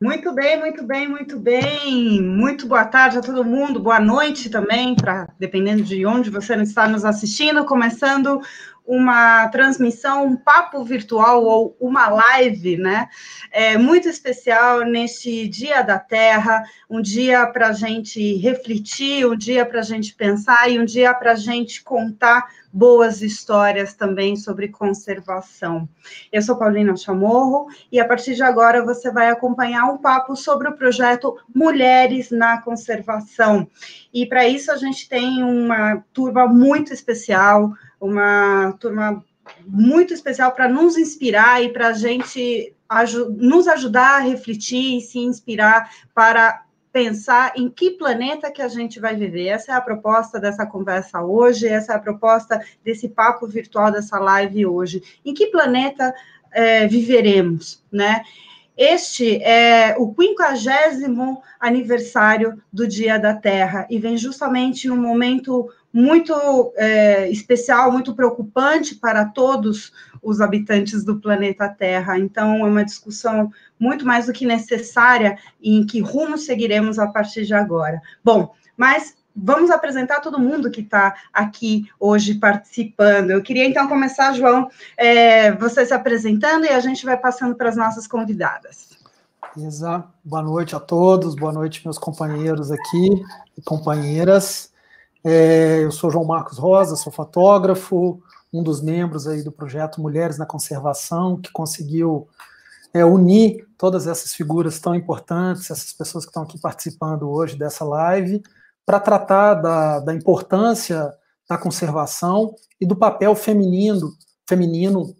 Muito bem, muito bem, muito bem. Muito boa tarde a todo mundo, boa noite também, dependendo de onde você está nos assistindo, começando uma transmissão, um papo virtual ou uma live, né? Muito especial neste Dia da Terra, um dia para a gente refletir, um dia para a gente pensar e um dia para a gente contar boas histórias também sobre conservação. Eu sou Paulina Chamorro e a partir de agora você vai acompanhar um papo sobre o projeto Mulheres na Conservação. E para isso a gente tem uma turma muito especial, para nos inspirar e para a gente nos ajudar a refletir e se inspirar para pensar em que planeta que a gente vai viver. Essa é a proposta dessa conversa hoje, essa é a proposta desse papo virtual, dessa live hoje. Em que planeta viveremos, né? Este é o 50º aniversário do Dia da Terra e vem justamente num momento muito especial, muito preocupante para todos os habitantes do planeta Terra. Então, é uma discussão muito mais do que necessária em que rumo seguiremos a partir de agora. Bom, mas vamos apresentar todo mundo que está aqui hoje participando. Eu queria, então, começar, João, você se apresentando e a gente vai passando para as nossas convidadas. Beleza. Boa noite a todos, boa noite, meus companheiros aqui e companheiras. Eu sou João Marcos Rosa, sou fotógrafo, um dos membros aí do projeto Mulheres na Conservação, que conseguiu unir todas essas figuras tão importantes, essas pessoas que estão aqui participando hoje dessa live, para tratar da importância da conservação e do papel feminino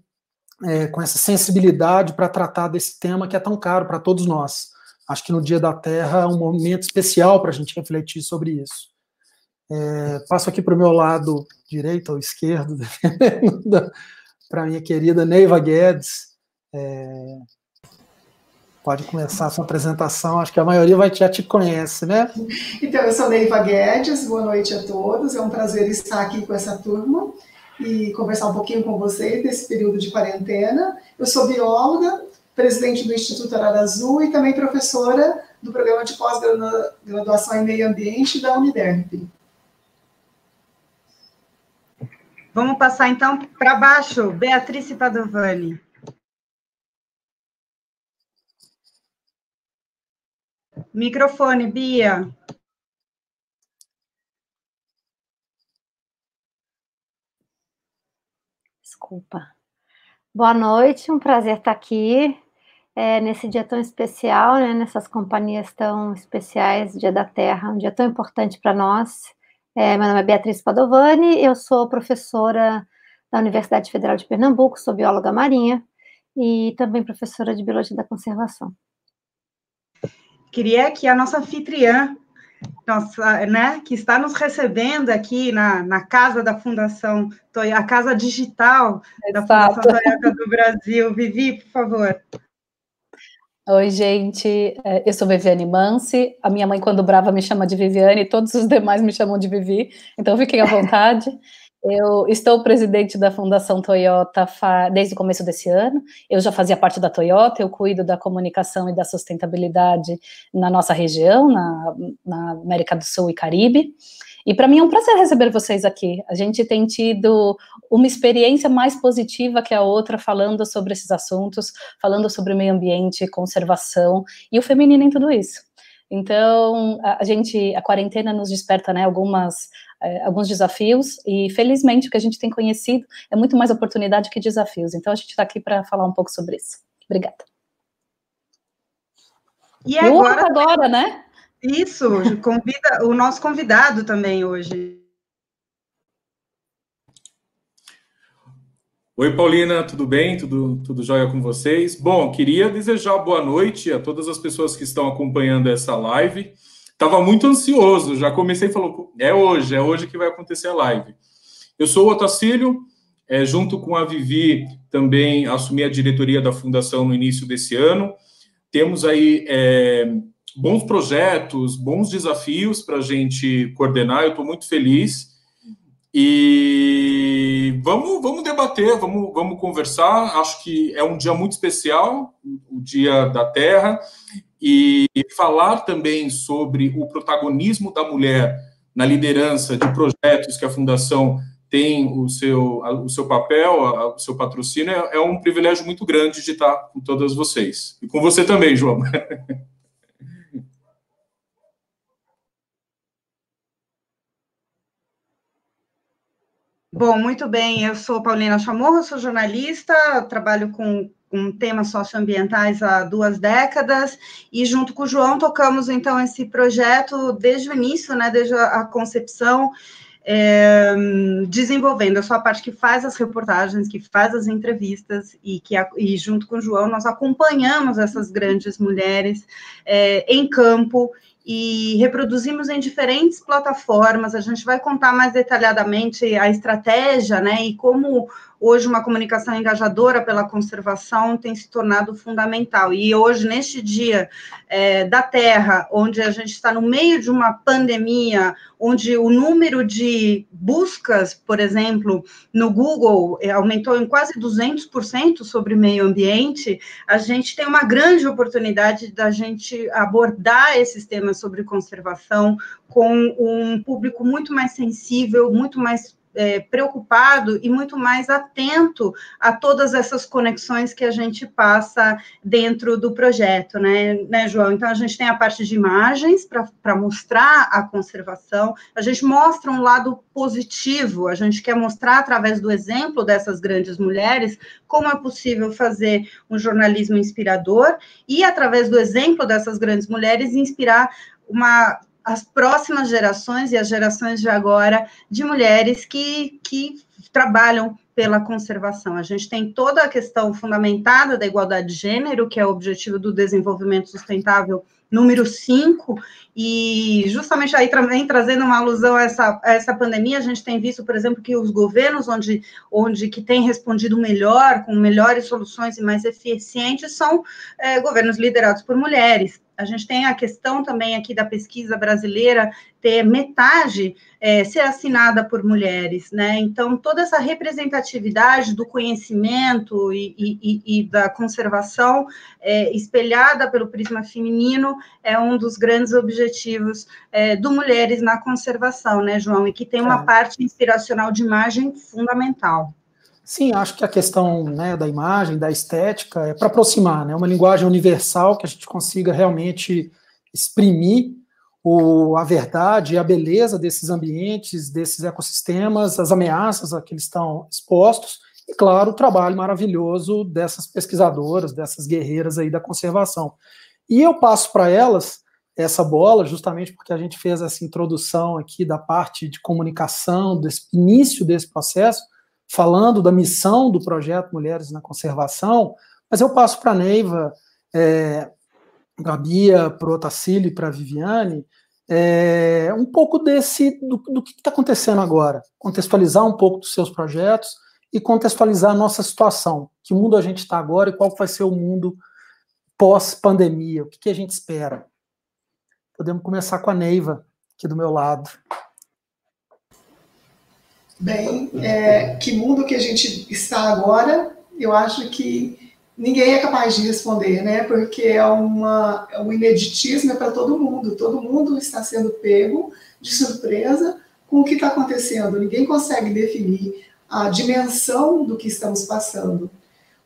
com essa sensibilidade para tratar desse tema que é tão caro para todos nós. Acho que no Dia da Terra é um momento especial para a gente refletir sobre isso. Passo aqui para o meu lado direito ou esquerdo, para a minha querida Neiva Guedes. Pode começar a sua apresentação, acho que a maioria já te conhece, né? Então, eu sou Neiva Guedes, boa noite a todos, é um prazer estar aqui com essa turma e conversar um pouquinho com vocês nesse período de quarentena. Eu sou bióloga, presidente do Instituto Arara Azul e também professora do programa de pós-graduação em meio ambiente da Uniderp. Vamos passar, então, para baixo, Beatriz Padovani. Microfone, Bia. Desculpa. Boa noite, um prazer estar aqui nesse dia tão especial, né, nessas companhias tão especiais, Dia da Terra, um dia tão importante para nós. Meu nome é Beatriz Padovani, eu sou professora da Universidade Federal de Pernambuco, sou bióloga marinha e também professora de Biologia da Conservação. Queria que a nossa anfitriã, que está nos recebendo aqui na casa da Fundação Toyota, a casa digital da Fundação Toyota do Brasil. Vivi, por favor. Oi, gente, eu sou Viviane Mansi, a minha mãe, quando brava, me chama de Viviane, todos os demais me chamam de Vivi, então fiquem à vontade. Eu estou presidente da Fundação Toyota desde o começo desse ano. Eu já fazia parte da Toyota, eu cuido da comunicação e da sustentabilidade na nossa região, na América do Sul e Caribe. E para mim é um prazer receber vocês aqui. A gente tem tido uma experiência mais positiva que a outra, falando sobre esses assuntos, falando sobre meio ambiente, conservação e o feminino em tudo isso. Então, a quarentena nos desperta, né, alguns desafios, e felizmente o que a gente tem conhecido é muito mais oportunidade que desafios. Então, a gente está aqui para falar um pouco sobre isso. Obrigada. E agora, né? Isso, convida o nosso convidado também hoje. Oi, Paulina, tudo bem? Tudo jóia com vocês? Bom, queria desejar boa noite a todas as pessoas que estão acompanhando essa live. Estava muito ansioso, já comecei falando, é hoje que vai acontecer a live. Eu sou o Otacílio, junto com a Vivi, também assumi a diretoria da Fundação no início desse ano. Temos aí bons projetos, bons desafios para a gente coordenar, eu estou muito feliz. E vamos debater, vamos conversar. Acho que é um dia muito especial, o Dia da Terra, e falar também sobre o protagonismo da mulher na liderança de projetos que a Fundação tem o seu papel, o seu patrocínio, é um privilégio muito grande de estar com todas vocês. E com você também, João. Bom, muito bem, eu sou Paulina Chamorro, sou jornalista, trabalho com temas socioambientais há 2 décadas, e junto com o João tocamos, então, esse projeto desde o início, né, desde a concepção, desenvolvendo. Eu sou a parte que faz as reportagens, que faz as entrevistas, e junto com o João nós acompanhamos essas grandes mulheres em campo, e reproduzimos em diferentes plataformas. A gente vai contar mais detalhadamente a estratégia, né, e como hoje uma comunicação engajadora pela conservação tem se tornado fundamental. E hoje, neste Dia da Terra, onde a gente está no meio de uma pandemia, onde o número de buscas, por exemplo, no Google aumentou em quase 200% sobre meio ambiente, a gente tem uma grande oportunidade da gente abordar esses temas sobre conservação com um público muito mais sensível, muito mais preocupado e muito mais atento a todas essas conexões que a gente passa dentro do projeto, né, João? Então, a gente tem a parte de imagens para mostrar a conservação, a gente mostra um lado positivo, a gente quer mostrar, através do exemplo dessas grandes mulheres, como é possível fazer um jornalismo inspirador e, através do exemplo dessas grandes mulheres, inspirar as próximas gerações e as gerações de agora de mulheres que trabalham pela conservação. A gente tem toda a questão fundamentada da igualdade de gênero, que é o objetivo do desenvolvimento sustentável número 5, e justamente aí também trazendo uma alusão a essa pandemia, a gente tem visto, por exemplo, que os governos onde que têm respondido melhor, com melhores soluções e mais eficientes, são governos liderados por mulheres. A gente tem a questão também aqui da pesquisa brasileira ter metade ser assinada por mulheres, né? Então, toda essa representatividade do conhecimento e da conservação espelhada pelo prisma feminino é um dos grandes objetivos do Mulheres na Conservação, né, João? E que tem uma parte inspiracional de imagem fundamental. Sim, acho que a questão, né, da imagem, da estética, é para aproximar, né, uma linguagem universal que a gente consiga realmente exprimir a verdade e a beleza desses ambientes, desses ecossistemas, as ameaças a que eles estão expostos, e, claro, o trabalho maravilhoso dessas pesquisadoras, dessas guerreiras aí da conservação. E eu passo para elas essa bola, justamente porque a gente fez essa introdução aqui da parte de comunicação, desse início desse processo, falando da missão do projeto Mulheres na Conservação, mas eu passo para a Neiva, para a Bia, para o Otacílio e para a Viviane, um pouco do que está acontecendo agora, contextualizar um pouco dos seus projetos e contextualizar a nossa situação, que mundo a gente está agora e qual vai ser o mundo pós-pandemia, o que a gente espera. Podemos começar com a Neiva, aqui do meu lado. Bem, que mundo que a gente está agora, eu acho que ninguém é capaz de responder, né? Porque é um ineditismo para todo mundo está sendo pego de surpresa com o que está acontecendo, ninguém consegue definir a dimensão do que estamos passando.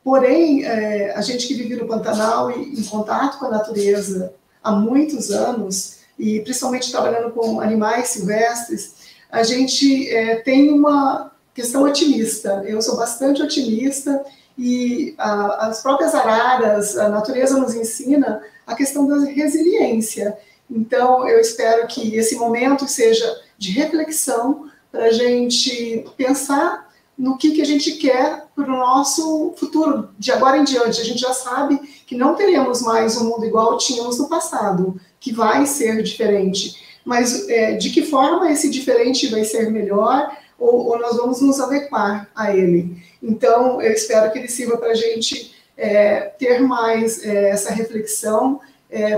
Porém, a gente que vive no Pantanal e em contato com a natureza há muitos anos, e principalmente trabalhando com animais silvestres, a gente tem uma questão otimista. Eu sou bastante otimista e as próprias araras, a natureza nos ensina a questão da resiliência. Então, eu espero que esse momento seja de reflexão para a gente pensar no que a gente quer para o nosso futuro, de agora em diante. A gente já sabe que não teremos mais um mundo igual tínhamos no passado, que vai ser diferente. Mas de que forma esse diferente vai ser melhor ou nós vamos nos adequar a ele? Então, eu espero que ele sirva para a gente ter mais essa reflexão,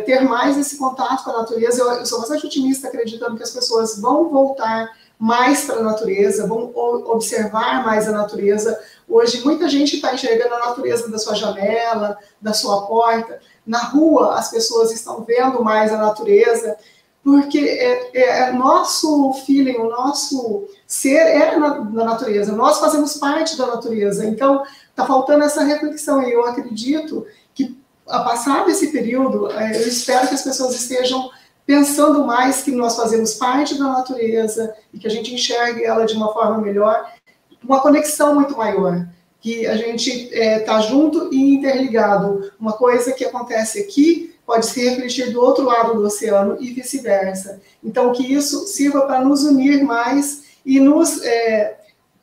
ter mais esse contato com a natureza. Eu sou bastante otimista, acreditando que as pessoas vão voltar mais para a natureza, vamos observar mais a natureza. Hoje, muita gente está enxergando a natureza da sua janela, da sua porta. Na rua, as pessoas estão vendo mais a natureza, porque nosso feeling, o nosso ser é na natureza. Nós fazemos parte da natureza. Então, está faltando essa reflexão. E eu acredito que, passado esse período, eu espero que as pessoas estejam pensando mais que nós fazemos parte da natureza e que a gente enxergue ela de uma forma melhor, uma conexão muito maior, que a gente está junto e interligado. Uma coisa que acontece aqui pode se refletir do outro lado do oceano e vice-versa. Então, que isso sirva para nos unir mais e nos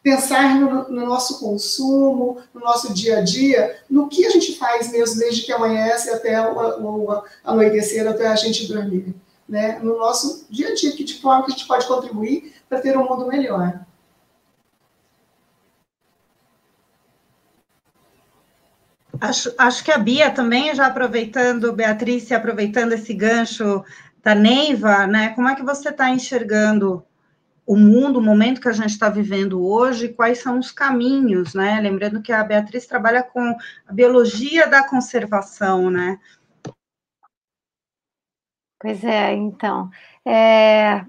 pensar no nosso consumo, no nosso dia a dia, no que a gente faz mesmo desde que amanhece até o anoitecer, até a gente dormir. Né, no nosso dia a dia, que de forma que a gente pode contribuir para ter um mundo melhor. Acho que a Bia também, já aproveitando, Beatriz, aproveitando esse gancho da Neiva, né, como é que você está enxergando o mundo, o momento que a gente está vivendo hoje, quais são os caminhos, né? Lembrando que a Beatriz trabalha com a biologia da conservação, né? Pois é, então,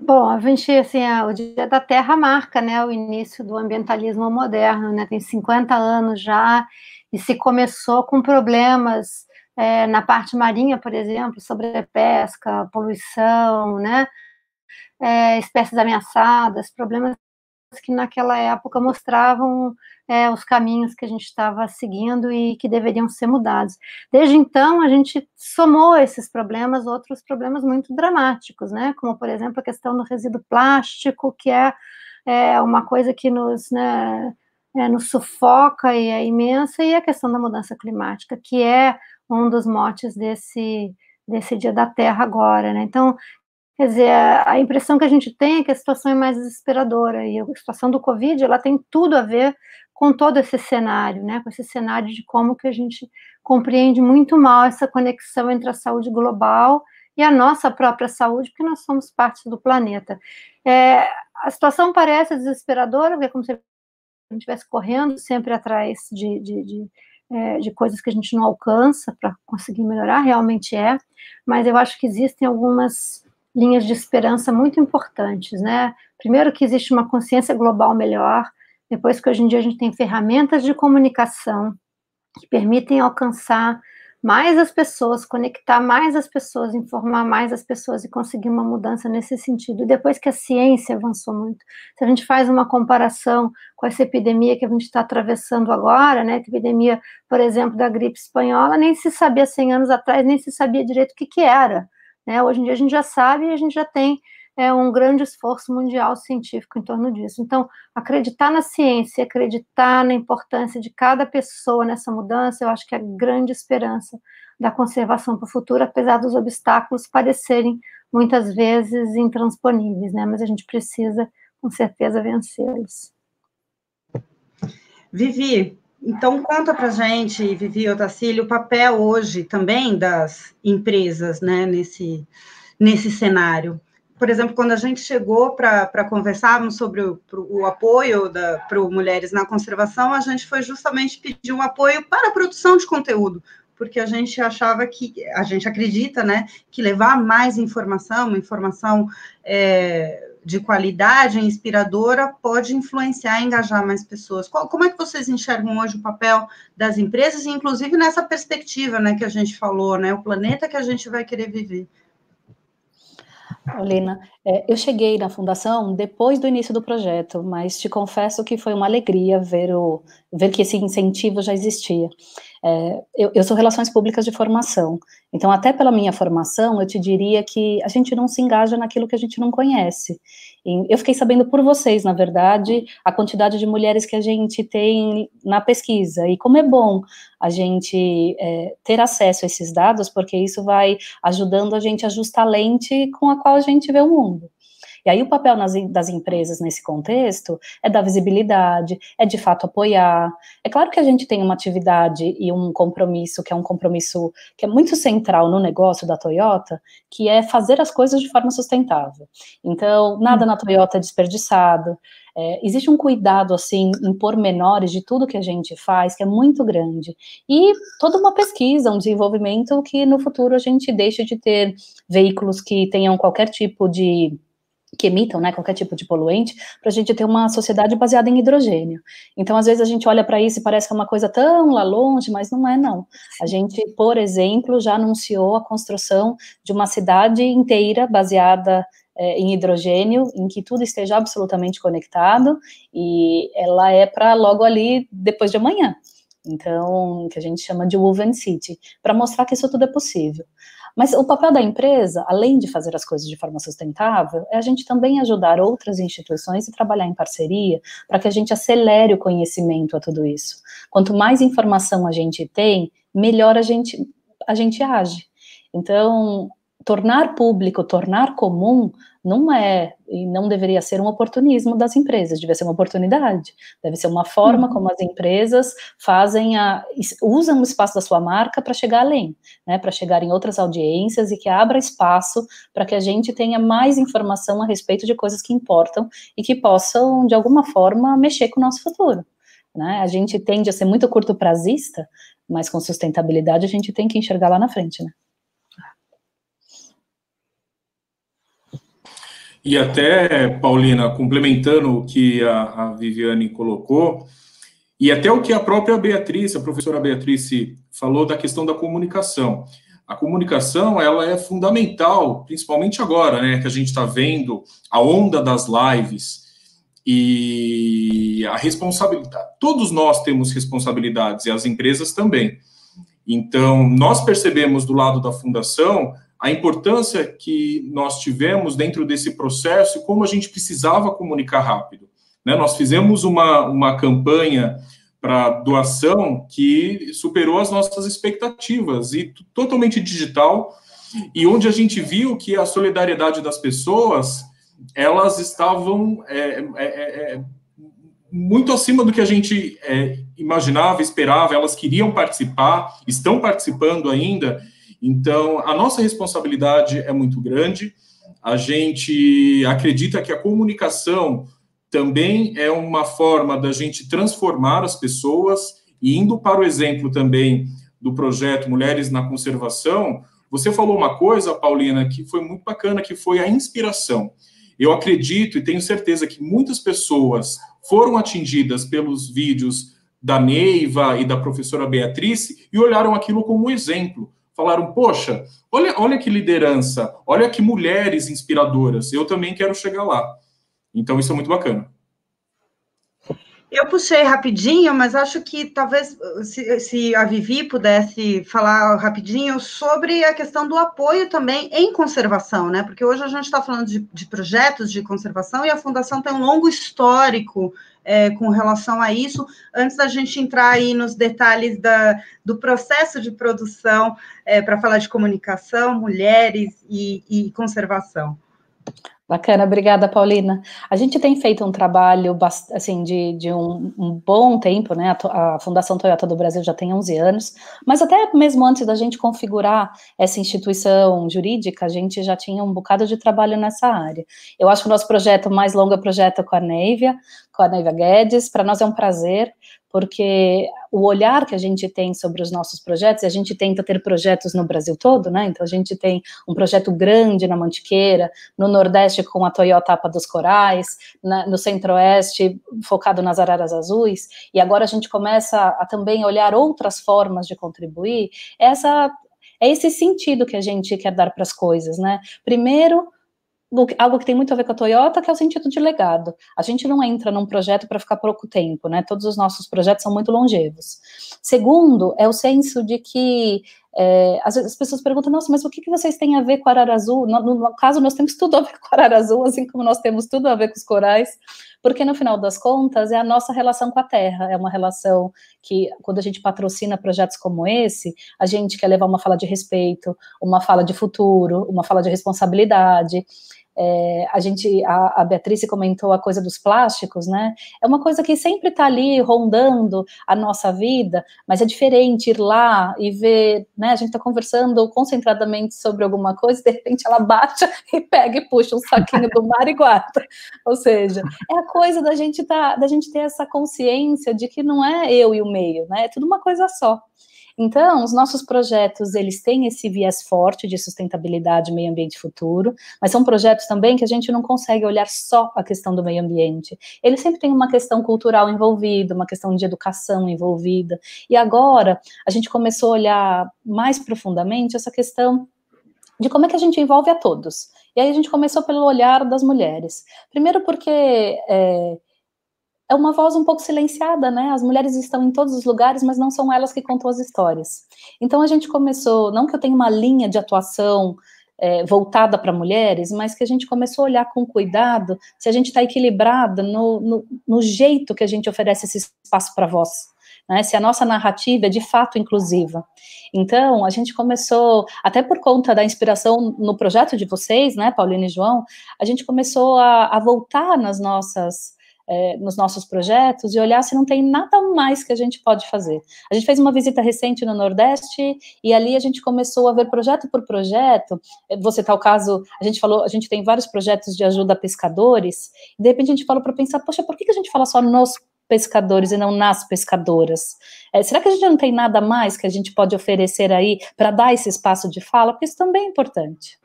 bom, a gente, assim, o Dia da Terra marca, né, o início do ambientalismo moderno, né, tem 50 anos já, e se começou com problemas na parte marinha, por exemplo, sobrepesca, poluição, né, espécies ameaçadas, problemas que naquela época mostravam os caminhos que a gente estava seguindo e que deveriam ser mudados. Desde então, a gente somou esses problemas, outros problemas muito dramáticos, né? Como, por exemplo, a questão do resíduo plástico, que é uma coisa que nos sufoca e é imensa, e a questão da mudança climática, que é um dos motes desse Dia da Terra agora, né? Então, quer dizer, a impressão que a gente tem é que a situação é mais desesperadora, e a situação do Covid, ela tem tudo a ver com todo esse cenário, né, com esse cenário de como que a gente compreende muito mal essa conexão entre a saúde global e a nossa própria saúde, porque nós somos parte do planeta. A situação parece desesperadora, porque é como se a gente estivesse correndo sempre atrás de coisas que a gente não alcança para conseguir melhorar, realmente mas eu acho que existem algumas linhas de esperança muito importantes, né? Primeiro, que existe uma consciência global melhor, depois que hoje em dia a gente tem ferramentas de comunicação que permitem alcançar mais as pessoas, conectar mais as pessoas, informar mais as pessoas e conseguir uma mudança nesse sentido. E depois que a ciência avançou muito, se a gente faz uma comparação com essa epidemia que a gente está atravessando agora, né, a epidemia, por exemplo, da gripe espanhola, nem se sabia 100 anos atrás, nem se sabia direito o que era. Né? Hoje em dia a gente já sabe e a gente já tem um grande esforço mundial científico em torno disso. Então, acreditar na ciência, acreditar na importância de cada pessoa nessa mudança, eu acho que é a grande esperança da conservação para o futuro, apesar dos obstáculos parecerem muitas vezes intransponíveis, né? Mas a gente precisa, com certeza, vencê-los. Vivi, então conta para a gente, Vivi Otacílio, o papel hoje também das empresas, né, nesse cenário. Por exemplo, quando a gente chegou para conversarmos sobre o apoio para Mulheres na Conservação, a gente foi justamente pedir um apoio para a produção de conteúdo, porque a gente achava a gente acredita, né, que levar mais informação, uma informação de qualidade, inspiradora, pode influenciar e engajar mais pessoas. Como é que vocês enxergam hoje o papel das empresas, inclusive nessa perspectiva, né, que a gente falou, né, o planeta que a gente vai querer viver? Olena, eu cheguei na fundação depois do início do projeto, mas te confesso que foi uma alegria ver que esse incentivo já existia. Eu sou Relações Públicas de formação, então até pela minha formação, eu te diria que a gente não se engaja naquilo que a gente não conhece. E eu fiquei sabendo por vocês, na verdade, a quantidade de mulheres que a gente tem na pesquisa, e como é bom a gente ter acesso a esses dados, porque isso vai ajudando a gente a ajustar a lente com a qual a gente vê o mundo. E aí o papel das empresas nesse contexto é dar visibilidade, é de fato apoiar. É claro que a gente tem uma atividade e um compromisso, que é um compromisso que é muito central no negócio da Toyota, que é fazer as coisas de forma sustentável. Então, nada na Toyota é desperdiçado. Existe um cuidado, assim, em pormenores de tudo que a gente faz, que é muito grande. E toda uma pesquisa, um desenvolvimento que no futuro a gente deixe de ter veículos que tenham qualquer tipo de... que emitam, né, qualquer tipo de poluente, para a gente ter uma sociedade baseada em hidrogênio. Então, às vezes, a gente olha para isso e parece que é uma coisa tão lá longe, mas não é, não. A gente, por exemplo, já anunciou a construção de uma cidade inteira baseada em hidrogênio, em que tudo esteja absolutamente conectado, e ela é para logo ali, depois de amanhã. Então, que a gente chama de Woven City, para mostrar que isso tudo é possível. Mas o papel da empresa, além de fazer as coisas de forma sustentável, é a gente também ajudar outras instituições e trabalhar em parceria para que a gente acelere o conhecimento a tudo isso. Quanto mais informação a gente tem, melhor a gente age. Então, tornar público, tornar comum, não é e não deveria ser um oportunismo das empresas, deve ser uma oportunidade, deve ser uma forma como as empresas usam o espaço da sua marca para chegar além, né, para chegar em outras audiências e que abra espaço para que a gente tenha mais informação a respeito de coisas que importam e que possam, de alguma forma, mexer com o nosso futuro, né? A gente tende a ser muito curto-prazista, mas com sustentabilidade a gente tem que enxergar lá na frente, né? E até, Paulina, complementando o que a Viviane colocou, e até o que a própria Beatriz, a professora Beatriz, falou da questão da comunicação. A comunicação, ela é fundamental, principalmente agora, né, que a gente está vendo a onda das lives e a responsabilidade. Todos nós temos responsabilidades, e as empresas também. Então, nós percebemos do lado da fundação a importância que nós tivemos dentro desse processo e como a gente precisava comunicar rápido, né? Nós fizemos uma campanha para doação que superou as nossas expectativas e totalmente digital, e onde a gente viu que a solidariedade das pessoas, elas estavam muito acima do que a gente imaginava, esperava, elas queriam participar, estão participando ainda. Então, a nossa responsabilidade é muito grande. A gente acredita que a comunicação também é uma forma da gente transformar as pessoas, e indo para o exemplo também do projeto Mulheres na Conservação, você falou uma coisa, Paulina, que foi muito bacana, que foi a inspiração. Eu acredito e tenho certeza que muitas pessoas foram atingidas pelos vídeos da Neiva e da professora Beatriz e olharam aquilo como um exemplo. Falaram, poxa, olha que liderança, olha que mulheres inspiradoras, eu também quero chegar lá. Então, isso é muito bacana. Eu puxei rapidinho, mas acho que talvez se a Vivi pudesse falar rapidinho sobre a questão do apoio também em conservação, né? Porque hoje a gente está falando de projetos de conservação e a Fundação tem um longo histórico com relação a isso, antes da gente entrar aí nos detalhes do processo de produção, para falar de comunicação, mulheres e conservação. Bacana, obrigada, Paulina. A gente tem feito um trabalho assim, de um bom tempo, né? A Fundação Toyota do Brasil já tem 11 anos, mas até mesmo antes da gente configurar essa instituição jurídica, a gente já tinha um bocado de trabalho nessa área. Eu acho que o nosso projeto mais longo é o projeto com a Neiva Guedes. Para nós é um prazer, porque o olhar que a gente tem sobre os nossos projetos, e a gente tenta ter projetos no Brasil todo, né? Então a gente tem um projeto grande na Mantiqueira, no Nordeste com a Toyota APA dos Corais, no Centro-Oeste focado nas araras azuis, e agora a gente começa a também olhar outras formas de contribuir. É esse sentido que a gente quer dar para as coisas, né? Primeiro, algo que tem muito a ver com a Toyota, que é o sentido de legado. A gente não entra num projeto para ficar pouco tempo, né? Todos os nossos projetos são muito longevos. Segundo, é o senso de que às vezes as pessoas perguntam, nossa, mas o que vocês têm a ver com a arara azul? No caso, nós temos tudo a ver com a arara azul, assim como nós temos tudo a ver com os corais, porque no final das contas é a nossa relação com a terra, é uma relação que, quando a gente patrocina projetos como esse, a gente quer levar uma fala de respeito, uma fala de futuro, uma fala de responsabilidade. A Beatriz comentou a coisa dos plásticos, né? É uma coisa que sempre está ali rondando a nossa vida, mas é diferente ir lá e ver, né? A gente está conversando concentradamente sobre alguma coisa, de repente ela bate e pega e puxa um saquinho do mar e guarda. Ou seja, é a coisa da gente ter essa consciência de que não é eu e o meio, né? É tudo uma coisa só. Então, os nossos projetos, eles têm esse viés forte de sustentabilidade, meio ambiente futuro, mas são projetos também que a gente não consegue olhar só a questão do meio ambiente. Ele sempre tem uma questão cultural envolvida, uma questão de educação envolvida, e agora a gente começou a olhar mais profundamente essa questão de como é que a gente envolve a todos. E aí a gente começou pelo olhar das mulheres. Primeiro porque é uma voz um pouco silenciada, né? As mulheres estão em todos os lugares, mas não são elas que contam as histórias. Então a gente começou, não que eu tenha uma linha de atuação voltada para mulheres, mas que a gente começou a olhar com cuidado se a gente está equilibrada no jeito que a gente oferece esse espaço para a voz, né? Se a nossa narrativa é de fato inclusiva. Então, a gente começou, até por conta da inspiração no projeto de vocês, né, Paulina e João, a gente começou a voltar nos nossos projetos e olhar se não tem nada mais que a gente pode fazer. A gente fez uma visita recente no Nordeste e ali a gente começou a ver projeto por projeto. Vou citar o caso, a gente tem vários projetos de ajuda a pescadores, e de repente a gente falou para pensar, poxa, por que a gente fala só nos pescadores e não nas pescadoras? Será que a gente não tem nada mais que a gente pode oferecer aí para dar esse espaço de fala? Porque isso também é importante.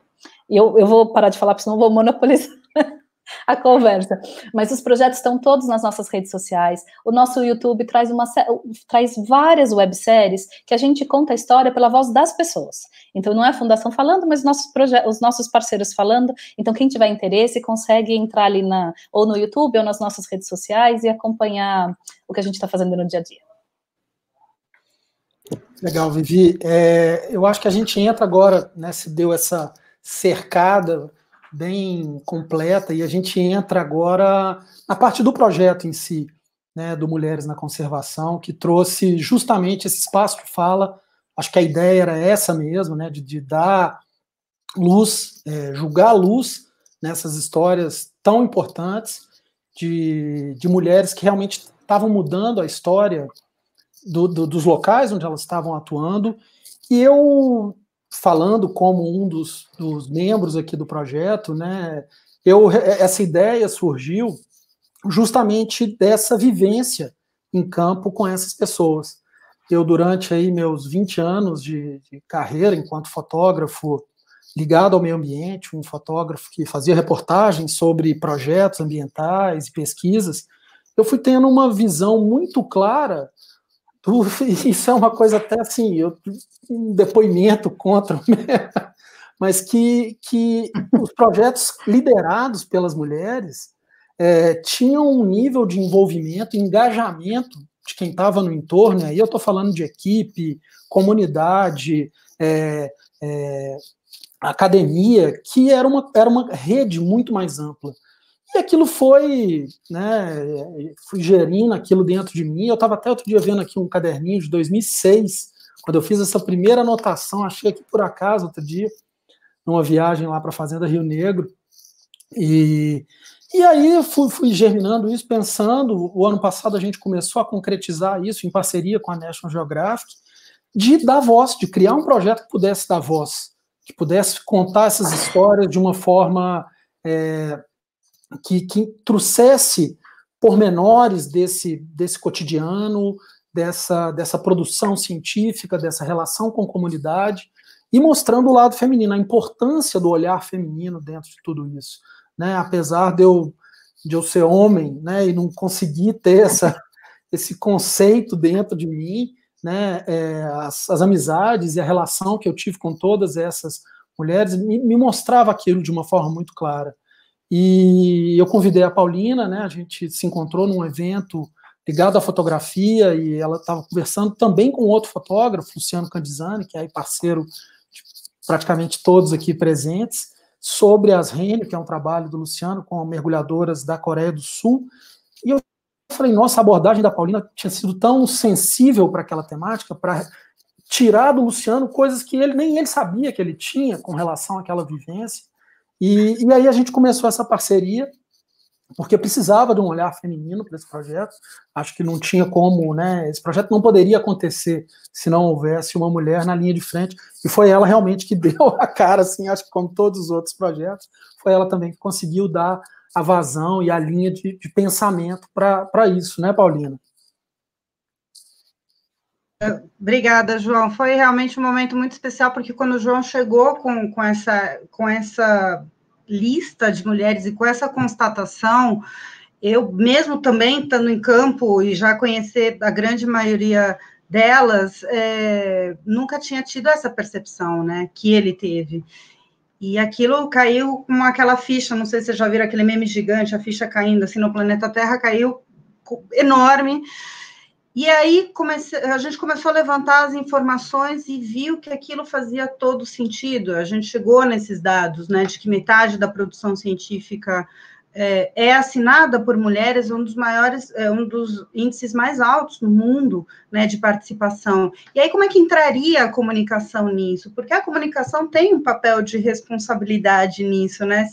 E eu vou parar de falar, porque senão eu vou monopolizar a conversa, mas os projetos estão todos nas nossas redes sociais. O nosso YouTube traz várias webséries que a gente conta a história pela voz das pessoas. Então não é a Fundação falando, mas os nossos parceiros falando. Então quem tiver interesse consegue entrar ali ou no YouTube ou nas nossas redes sociais e acompanhar o que a gente está fazendo no dia a dia. Legal, Vivi. Eu acho que a gente entra agora, né, se deu essa cercada bem completa, e a gente entra agora na parte do projeto em si, né, do Mulheres na Conservação, que trouxe justamente esse espaço de fala. Acho que a ideia era essa mesmo, né, de dar luz, julgar a luz nessas histórias tão importantes de mulheres que realmente estavam mudando a história dos locais onde elas estavam atuando. E eu, falando como um dos membros aqui do projeto, né, essa ideia surgiu justamente dessa vivência em campo com essas pessoas. Eu, durante aí meus 20 anos de carreira enquanto fotógrafo ligado ao meio ambiente, um fotógrafo que fazia reportagens sobre projetos ambientais e pesquisas, eu fui tendo uma visão muito clara. Isso é uma coisa até assim, um depoimento contra, mas que os projetos liderados pelas mulheres tinham um nível de envolvimento, engajamento de quem estava no entorno. Aí eu estou falando de equipe, comunidade, academia, que era uma rede muito mais ampla. E aquilo foi, né, fui gerindo aquilo dentro de mim. Eu estava até outro dia vendo aqui um caderninho de 2006, quando eu fiz essa primeira anotação, achei aqui por acaso outro dia, numa viagem lá para a Fazenda Rio Negro, e aí eu fui germinando isso, pensando. O ano passado a gente começou a concretizar isso em parceria com a National Geographic, de dar voz, de criar um projeto que pudesse dar voz, que pudesse contar essas histórias de uma forma que trouxesse pormenores desse cotidiano, dessa produção científica, dessa relação com a comunidade, e mostrando o lado feminino, a importância do olhar feminino dentro de tudo isso, né? Apesar de eu ser homem, né, e não conseguir ter esse conceito dentro de mim, né, as amizades e a relação que eu tive com todas essas mulheres me mostrava aquilo de uma forma muito clara. E eu convidei a Paulina, né, a gente se encontrou num evento ligado à fotografia, e ela estava conversando também com outro fotógrafo, Luciano Candizani, que é parceiro de praticamente todos aqui presentes, sobre as Renio, que é um trabalho do Luciano com mergulhadoras da Coreia do Sul. E eu falei, nossa, a abordagem da Paulina tinha sido tão sensível para aquela temática, para tirar do Luciano coisas que nem ele sabia que ele tinha com relação àquela vivência. E aí a gente começou essa parceria, porque precisava de um olhar feminino para esse projeto. Acho que não tinha como, né? Esse projeto não poderia acontecer se não houvesse uma mulher na linha de frente, e foi ela realmente que deu a cara, assim, acho que como todos os outros projetos, foi ela também que conseguiu dar a vazão e a linha de pensamento para isso, né, Paulina? Obrigada, João. Foi realmente um momento muito especial, porque quando o João chegou com essa lista de mulheres e com essa constatação, eu mesmo também estando em campo e já conhecer a grande maioria delas, nunca tinha tido essa percepção, né, que ele teve. E aquilo caiu como aquela ficha, não sei se vocês já viram aquele meme gigante, a ficha caindo assim no planeta Terra, caiu enorme. E aí a gente começou a levantar as informações e viu que aquilo fazia todo sentido. A gente chegou nesses dados, né, de que metade da produção científica é assinada por mulheres, um dos índices mais altos no mundo, né, de participação. E aí como é que entraria a comunicação nisso? Porque a comunicação tem um papel de responsabilidade nisso, né?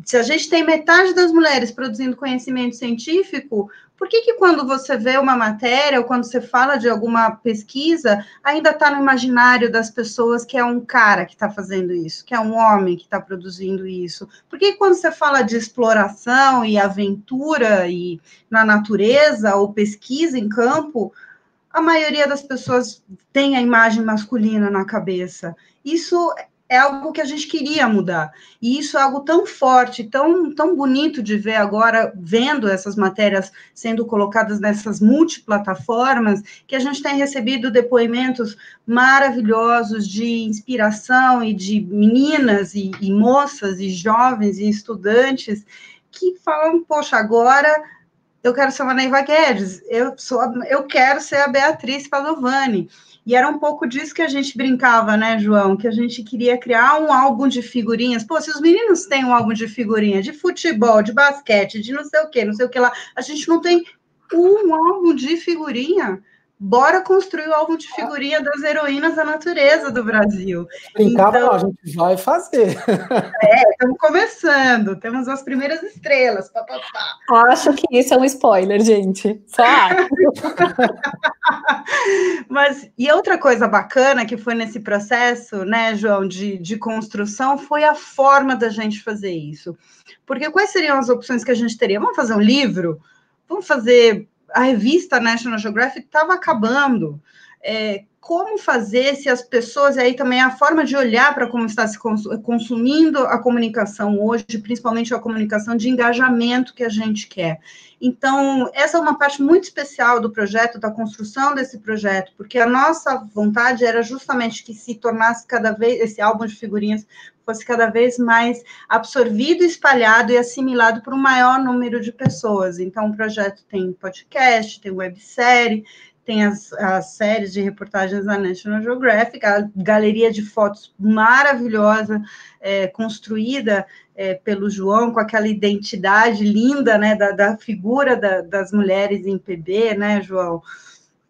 Se a gente tem metade das mulheres produzindo conhecimento científico, por que quando você vê uma matéria ou quando você fala de alguma pesquisa, ainda está no imaginário das pessoas que é um cara que está fazendo isso, que é um homem que está produzindo isso? Por que quando você fala de exploração e aventura e na natureza ou pesquisa em campo, a maioria das pessoas tem a imagem masculina na cabeça? Isso é algo que a gente queria mudar, e isso é algo tão forte, tão bonito de ver agora, vendo essas matérias sendo colocadas nessas multiplataformas, que a gente tem recebido depoimentos maravilhosos de inspiração e de meninas e moças e jovens e estudantes que falam, poxa, agora eu quero ser uma Neiva Guedes, eu quero ser a Beatriz Padovani. E era um pouco disso que a gente brincava, né, João? Que a gente queria criar um álbum de figurinhas. Pô, se os meninos têm um álbum de figurinha de futebol, de basquete, de não sei o que lá, a gente não tem um álbum de figurinha. Bora construir o álbum de figurinha das heroínas da natureza do Brasil. Brincava, então, a gente vai fazer. Estamos começando, temos as primeiras estrelas. Pá, pá, pá. Acho que isso é um spoiler, gente. Só acho. Mas, e outra coisa bacana que foi nesse processo, né, João, de construção, foi a forma da gente fazer isso. Porque quais seriam as opções que a gente teria? Vamos fazer um livro? Vamos fazer... A revista National Geographic estava acabando. Como fazer se as pessoas, e aí também a forma de olhar para como está se consumindo a comunicação hoje, principalmente a comunicação de engajamento que a gente quer. Então, essa é uma parte muito especial do projeto, da construção desse projeto, porque a nossa vontade era justamente que se tornasse cada vez, esse álbum de figurinhas fosse cada vez mais absorvido, espalhado e assimilado por um maior número de pessoas. Então, o projeto tem podcast, tem websérie, tem as séries de reportagens da National Geographic, a galeria de fotos maravilhosa, construída pelo João, com aquela identidade linda, né, da figura das mulheres em PB, né, João?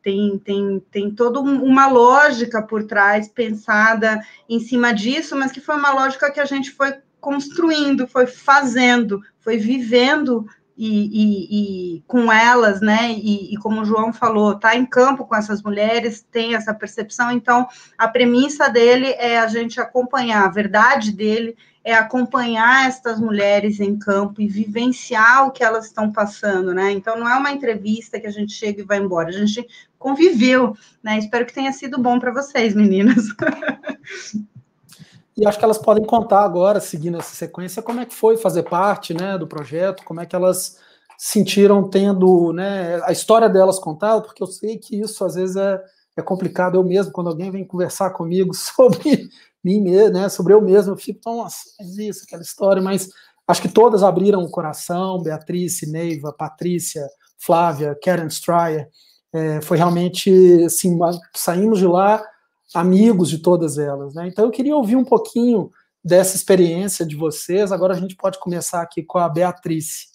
Tem toda uma lógica por trás, pensada em cima disso, mas que foi uma lógica que a gente foi construindo, foi fazendo, foi vivendo e com elas, né, e como o João falou, tá em campo com essas mulheres, tem essa percepção, então a premissa dele é a gente acompanhar, a verdade dele é acompanhar essas mulheres em campo e vivenciar o que elas estão passando, né, então não é uma entrevista que a gente chega e vai embora, a gente conviveu, né, espero que tenha sido bom para vocês, meninas. E acho que elas podem contar agora, seguindo essa sequência, como é que foi fazer parte, né, do projeto, como é que elas sentiram tendo, né, a história delas contada, porque eu sei que isso às vezes é complicado. Eu mesmo, quando alguém vem conversar comigo sobre mim mesmo, né, sobre eu mesmo, eu fico, nossa, mas isso, aquela história, mas acho que todas abriram o coração, Beatriz, Neiva, Patrícia, Flávia, Karen Stryer, foi realmente, assim, saímos de lá amigos de todas elas, né? Então eu queria ouvir um pouquinho dessa experiência de vocês. Agora a gente pode começar aqui com a Beatriz.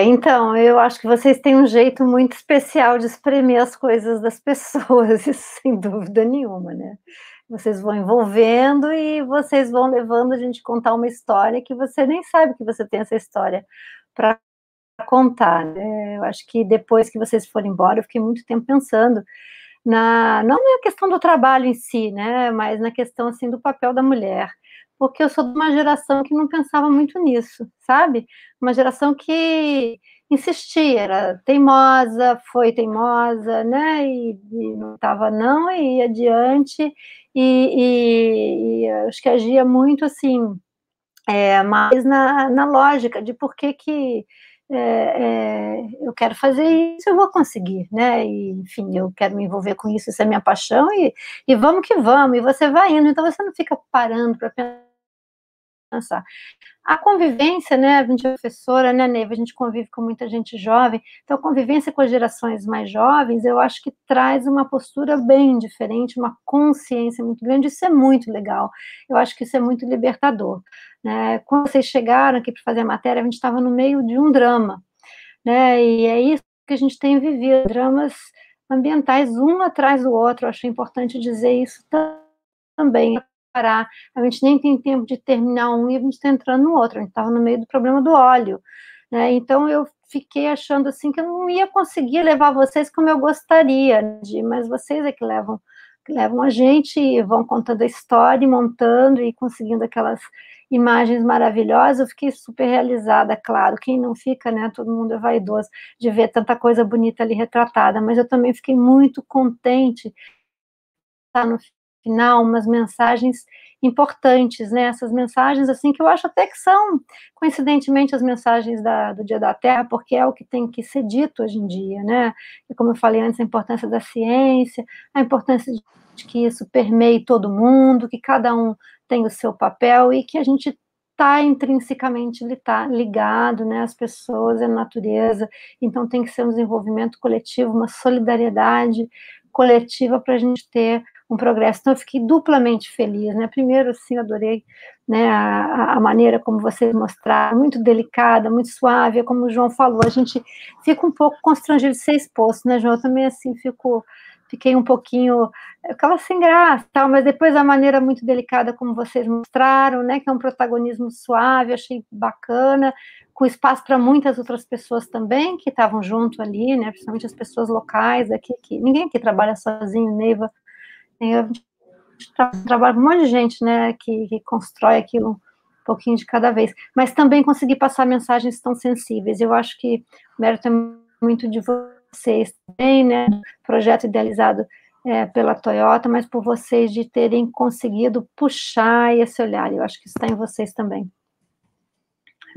Então, eu acho que vocês têm um jeito muito especial de espremer as coisas das pessoas, isso sem dúvida nenhuma, né? Vocês vão envolvendo e vocês vão levando a gente a contar uma história que você nem sabe que você tem essa história para contar, né? Eu acho que depois que vocês foram embora, eu fiquei muito tempo pensando não na questão do trabalho em si, né? Mas na questão, assim, do papel da mulher. Porque eu sou de uma geração que não pensava muito nisso, sabe? Uma geração que insistia, era teimosa, foi teimosa, né? E não estava não, e ia adiante, e acho que agia muito assim, mais na lógica de por que eu quero fazer isso, eu vou conseguir, né? E, enfim, eu quero me envolver com isso, isso é minha paixão, e vamos que vamos, e você vai indo, então você não fica parando para pensar. A convivência, né, a gente é professora, né, Neiva, a gente convive com muita gente jovem, então a convivência com as gerações mais jovens, eu acho que traz uma postura bem diferente, uma consciência muito grande, isso é muito legal, eu acho que isso é muito libertador, né, quando vocês chegaram aqui para fazer a matéria, a gente estava no meio de um drama, né, e é isso que a gente tem vivido, dramas ambientais, um atrás do outro, eu acho importante dizer isso também, parar, a gente nem tem tempo de terminar um e a gente está entrando no outro, a gente estava no meio do problema do óleo, né? Então eu fiquei achando assim que eu não ia conseguir levar vocês como eu gostaria, mas vocês é que levam a gente e vão contando a história, e montando e conseguindo aquelas imagens maravilhosas, eu fiquei super realizada, claro, quem não fica, né, todo mundo é vaidoso de ver tanta coisa bonita ali retratada, mas eu também fiquei muito contente de estar no final umas mensagens importantes, né, essas mensagens, assim, que eu acho até que são, coincidentemente, as mensagens do Dia da Terra, porque é o que tem que ser dito hoje em dia, né, e como eu falei antes, a importância da ciência, a importância de que isso permeie todo mundo, que cada um tem o seu papel, e que a gente está intrinsecamente ligado, né, as pessoas, a natureza, então tem que ser um desenvolvimento coletivo, uma solidariedade coletiva para a gente ter um progresso. Então eu fiquei duplamente feliz, né? Primeiro, assim, adorei, né, a maneira como vocês mostraram, muito delicada, muito suave, como o João falou, a gente fica um pouco constrangido de ser exposto, né, João? Eu também, assim, fiquei um pouquinho, aquela sem graça, tal, mas depois a maneira muito delicada como vocês mostraram, né, que é um protagonismo suave, achei bacana, com espaço para muitas outras pessoas também, que estavam junto ali, né, principalmente as pessoas locais aqui, que ninguém aqui trabalha sozinho, Neiva, eu trabalho com um monte de gente, né, que constrói aquilo um pouquinho de cada vez, mas também conseguir passar mensagens tão sensíveis, eu acho que o mérito é muito de vocês também, né, projeto idealizado pela Toyota, mas por vocês de terem conseguido puxar esse olhar, eu acho que isso está em vocês também.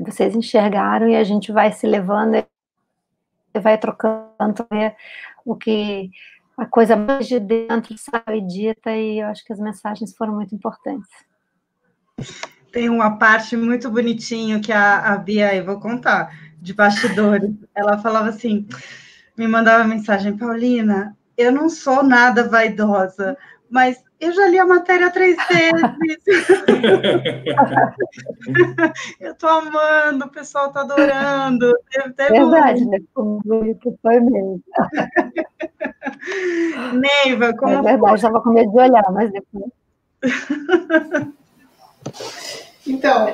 Vocês enxergaram e a gente vai se levando e vai trocando o que a coisa mais de dentro sai dita, e eu acho que as mensagens foram muito importantes. Tem uma parte muito bonitinho que a Bia, eu vou contar, de bastidores, ela falava assim, me mandava mensagem, Paulina, eu não sou nada vaidosa, mas eu já li a matéria 3 vezes. Eu estou amando, o pessoal está adorando. Verdade, né? Como bonito foi mesmo. Neiva, como é verdade, estava com medo de olhar, mas depois... Então,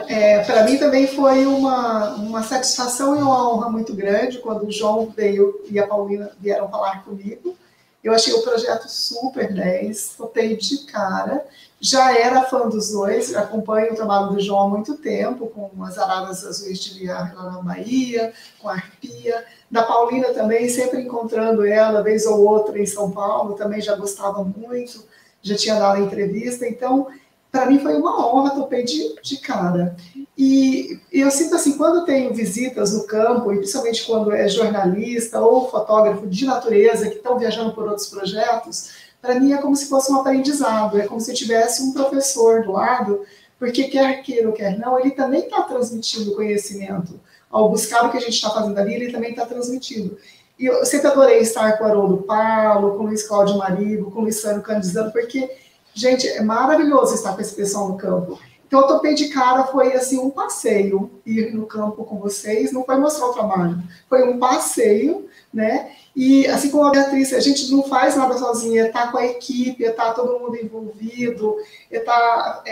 para mim também foi uma satisfação e uma honra muito grande quando o João veio e a Paulina vieram falar comigo. Eu achei o projeto super 10, topei de cara. Já era fã dos dois, acompanho o trabalho do João há muito tempo, com as Araras Azuis de Liar lá na Bahia, com a Arpia. Da Paulina também, sempre encontrando ela, vez ou outra em São Paulo, também já gostava muito, já tinha dado entrevista. Então, para mim foi uma honra, topei de cara. E eu sinto assim, quando tenho visitas no campo, e principalmente quando é jornalista ou fotógrafo de natureza, que estão viajando por outros projetos, para mim é como se fosse um aprendizado, é como se eu tivesse um professor do lado, porque quer queira ou quer não, ele também está transmitindo conhecimento. Ao buscar o que a gente está fazendo ali, ele também está transmitindo. E eu sempre adorei estar com o Haroldo Paulo, com o Luiz Cláudio Marigo, com o Luciano Candizano, porque... Gente, é maravilhoso estar com esse pessoal no campo. Então, eu topei de cara, foi assim, um passeio, ir no campo com vocês, não foi mostrar o trabalho, foi um passeio, né? E assim como a Beatriz, a gente não faz nada sozinha, tá com a equipe, tá todo mundo envolvido, tá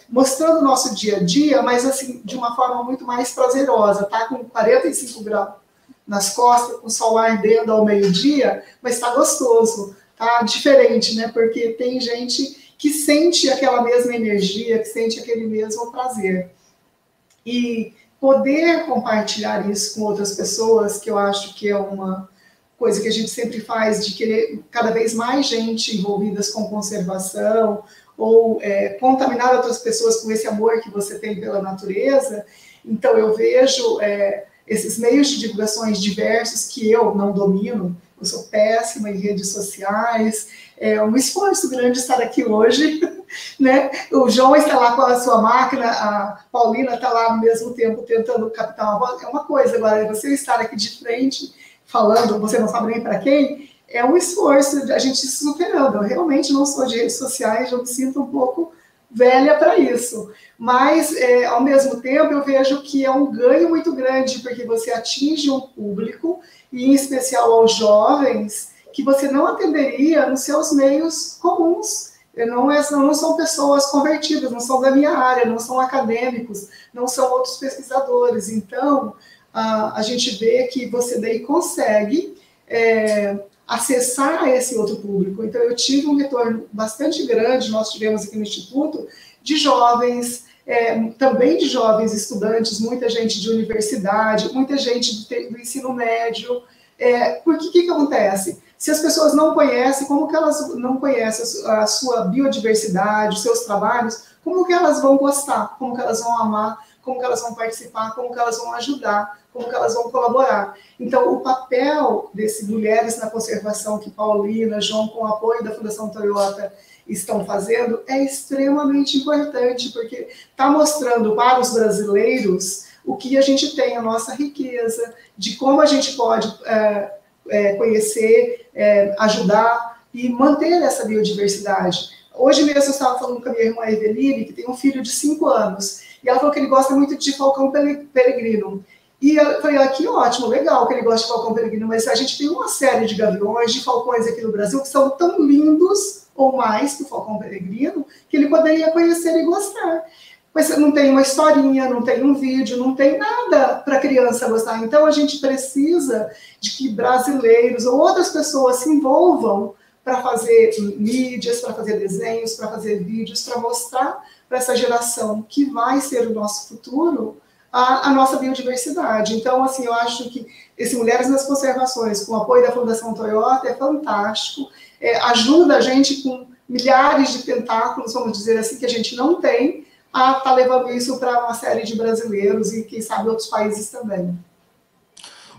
mostrando o nosso dia a dia, mas assim, de uma forma muito mais prazerosa, tá com 45 graus nas costas, com o sol ardendo ao meio-dia, mas tá gostoso, tá diferente, né? Porque tem gente que sente aquela mesma energia, que sente aquele mesmo prazer. E poder compartilhar isso com outras pessoas, que eu acho que é uma coisa que a gente sempre faz, de querer cada vez mais gente envolvidas com conservação, ou contaminar outras pessoas com esse amor que você tem pela natureza. Então, eu vejo esses meios de divulgações diversos que eu não domino, eu sou péssima em redes sociais, é um esforço grande estar aqui hoje, né? O João está lá com a sua máquina, a Paulina está lá ao mesmo tempo tentando captar uma voz, é uma coisa. Agora, você estar aqui de frente, falando, você não sabe nem para quem, é um esforço a gente se superando. Eu realmente não sou de redes sociais, eu me sinto um pouco velha para isso, mas ao mesmo tempo eu vejo que é um ganho muito grande, porque você atinge um público, e em especial aos jovens, que você não atenderia nos seus meios comuns. Não são pessoas convertidas, não são da minha área, não são acadêmicos, não são outros pesquisadores. Então, a gente vê que você daí consegue acessar esse outro público. Então, eu tive um retorno bastante grande, nós tivemos aqui no Instituto, de jovens, também de jovens estudantes, muita gente de universidade, muita gente do ensino médio. Porque o que acontece? Se as pessoas não conhecem, como que elas não conhecem a sua biodiversidade, os seus trabalhos, como que elas vão gostar, como que elas vão amar, como que elas vão participar, como que elas vão ajudar, como que elas vão colaborar. Então, o papel desse Mulheres na Conservação, que Paulina, João, com o apoio da Fundação Toyota, estão fazendo, é extremamente importante, porque está mostrando para os brasileiros o que a gente tem, a nossa riqueza, de como a gente pode conhecer, ajudar e manter essa biodiversidade. Hoje mesmo eu estava falando com a minha irmã Eveline, que tem um filho de 5 anos, e ela falou que ele gosta muito de falcão peregrino. E eu falei, que ótimo, legal que ele gosta de falcão peregrino, mas a gente tem uma série de gaviões, de falcões aqui no Brasil, que são tão lindos, ou mais que o falcão peregrino, que ele poderia conhecer e gostar. Mas não tem uma historinha, não tem um vídeo, não tem nada para a criança gostar. Então, a gente precisa de que brasileiros ou outras pessoas se envolvam para fazer mídias, para fazer desenhos, para fazer vídeos, para mostrar para essa geração que vai ser o nosso futuro, a nossa biodiversidade. Então, assim, eu acho que esse Mulheres nas Conservações, com o apoio da Fundação Toyota, é fantástico, ajuda a gente com milhares de tentáculos, vamos dizer assim, que a gente não tem, a estar levando isso para uma série de brasileiros e, quem sabe, outros países também.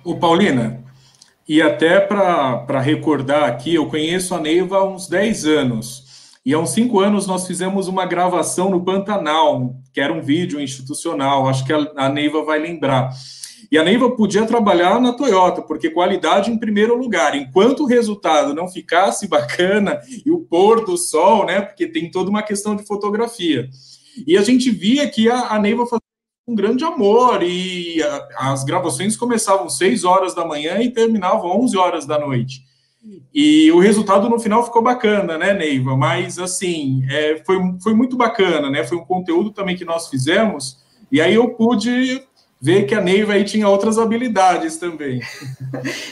Ô, Paulina, e até para recordar aqui, eu conheço a Neiva há uns 10 anos, e há uns 5 anos nós fizemos uma gravação no Pantanal, que era um vídeo institucional, acho que a Neiva vai lembrar. E a Neiva podia trabalhar na Toyota, porque qualidade em primeiro lugar. Enquanto o resultado não ficasse bacana, e o pôr do sol, né, porque tem toda uma questão de fotografia. E a gente via que a Neiva fazia um grande amor, e as gravações começavam 6 horas da manhã e terminavam 11 horas da noite. E o resultado no final ficou bacana, né, Neiva? Mas, assim, foi muito bacana, né? Foi um conteúdo também que nós fizemos, e aí eu pude ver que a Neiva aí tinha outras habilidades também.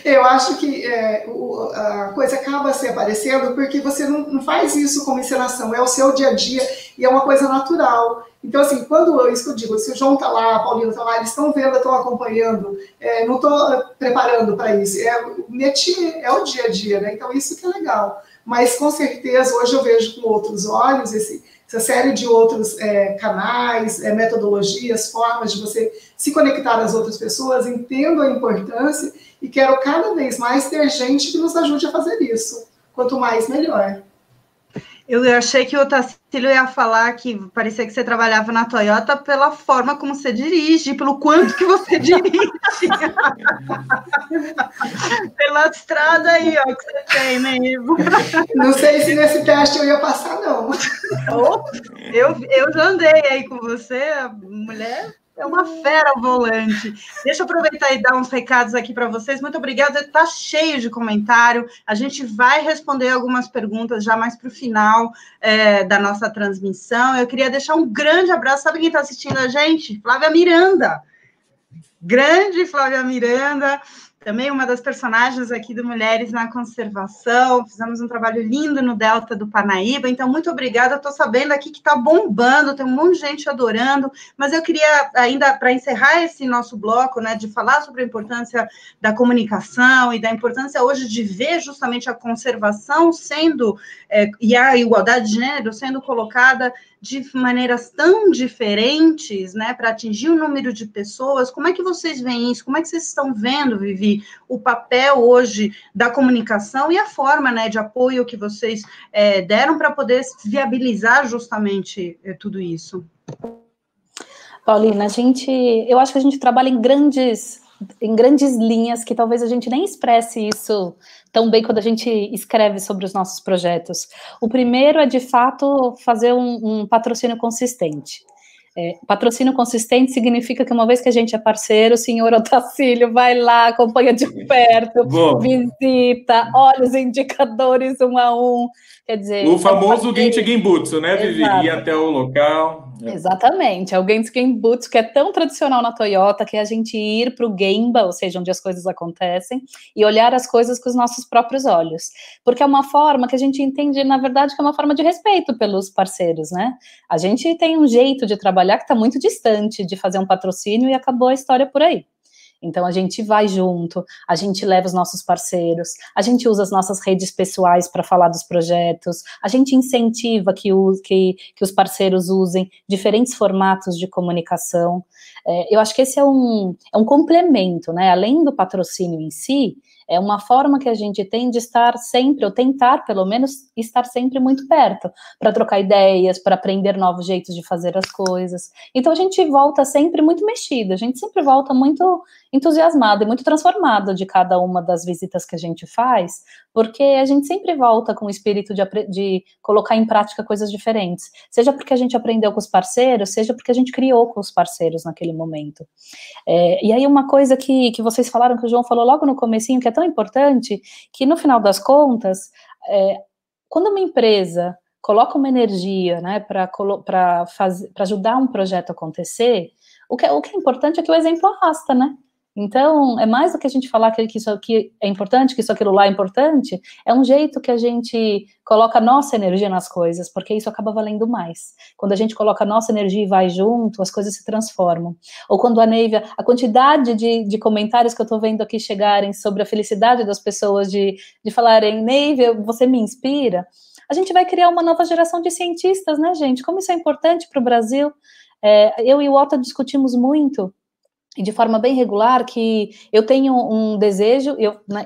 Eu acho que a coisa acaba se aparecendo porque você não faz isso como encenação, é o seu dia a dia e é uma coisa natural. Então, assim, isso que eu digo, se o João está lá, a Paulina está lá, eles estão vendo, estão acompanhando, não estou preparando para isso, o métier, é o dia a dia, né? Então, isso que é legal. Mas, com certeza, hoje eu vejo com outros olhos essa série de outros canais, metodologias, formas de você se conectar às outras pessoas, entendo a importância e quero cada vez mais ter gente que nos ajude a fazer isso. Quanto mais, melhor. Eu achei que o Otacílio ia falar que parecia que você trabalhava na Toyota pela forma como você dirige, pelo quanto que você dirige. Pela estrada aí, ó, que você tem, né, Ivo? Não sei se nesse teste eu ia passar, não. Eu já andei aí com você, a mulher é uma fera ao volante. Deixa eu aproveitar e dar uns recados aqui para vocês. Muito obrigada, está cheio de comentário. A gente vai responder algumas perguntas já mais para o final da nossa transmissão. Eu queria deixar um grande abraço. Sabe quem está assistindo a gente? Flávia Miranda. Grande Flávia Miranda. Também uma das personagens aqui do Mulheres na Conservação. Fizemos um trabalho lindo no Delta do Parnaíba, então muito obrigada. Eu estou sabendo aqui que está bombando, tem um monte de gente adorando, mas eu queria ainda, para encerrar esse nosso bloco, né, de falar sobre a importância da comunicação e da importância hoje de ver justamente a conservação sendo, e a igualdade de gênero sendo colocada de maneiras tão diferentes, né, para atingir um número de pessoas. Como é que vocês veem isso? Como é que vocês estão vendo, Vivi, o papel hoje da comunicação e a forma, né, de apoio que vocês deram para poder viabilizar justamente tudo isso? Paulina, eu acho que a gente trabalha em grandes linhas que talvez a gente nem expresse isso tão bem quando a gente escreve sobre os nossos projetos. O primeiro é, de fato, fazer um patrocínio consistente. Patrocínio consistente significa que uma vez que a gente é parceiro, o senhor Otacílio vai lá, acompanha de perto, visita, olha os indicadores um a um. Quer dizer, o famoso Genchi Genbutsu, né, Vivi? Ir até o local. Exatamente, é o Genchi Genbutsu, que é tão tradicional na Toyota, que é a gente ir para o Gemba, ou seja, onde as coisas acontecem, e olhar as coisas com os nossos próprios olhos. Porque é uma forma que a gente entende, na verdade, que é uma forma de respeito pelos parceiros, né? A gente tem um jeito de trabalhar que está muito distante de fazer um patrocínio e acabou a história por aí. Então, a gente vai junto, a gente leva os nossos parceiros, a gente usa as nossas redes pessoais para falar dos projetos, a gente incentiva que os parceiros usem diferentes formatos de comunicação. Eu acho que esse é um complemento, né? Além do patrocínio em si, é uma forma que a gente tem de estar sempre, ou tentar, pelo menos, estar sempre muito perto, para trocar ideias, para aprender novos jeitos de fazer as coisas. Então, a gente volta sempre muito mexida, a gente sempre volta muito entusiasmado e muito transformado de cada uma das visitas que a gente faz, porque a gente sempre volta com o espírito de colocar em prática coisas diferentes, seja porque a gente aprendeu com os parceiros, seja porque a gente criou com os parceiros naquele momento. E aí uma coisa que vocês falaram, que o João falou logo no comecinho, que é tão importante, que no final das contas, quando uma empresa coloca uma energia, né, para ajudar um projeto a acontecer, o que é importante é que o exemplo arrasta, né? Então, é mais do que a gente falar que isso aqui é importante, que isso aquilo lá é importante, é um jeito que a gente coloca a nossa energia nas coisas, porque isso acaba valendo mais. Quando a gente coloca a nossa energia e vai junto, as coisas se transformam. Ou quando a Neivia, a quantidade de comentários que eu estou vendo aqui chegarem sobre a felicidade das pessoas de falarem, Neivia, você me inspira, a gente vai criar uma nova geração de cientistas, né, gente? Como isso é importante para o Brasil. Eu e o Otto discutimos muito, e de forma bem regular, que eu tenho um desejo,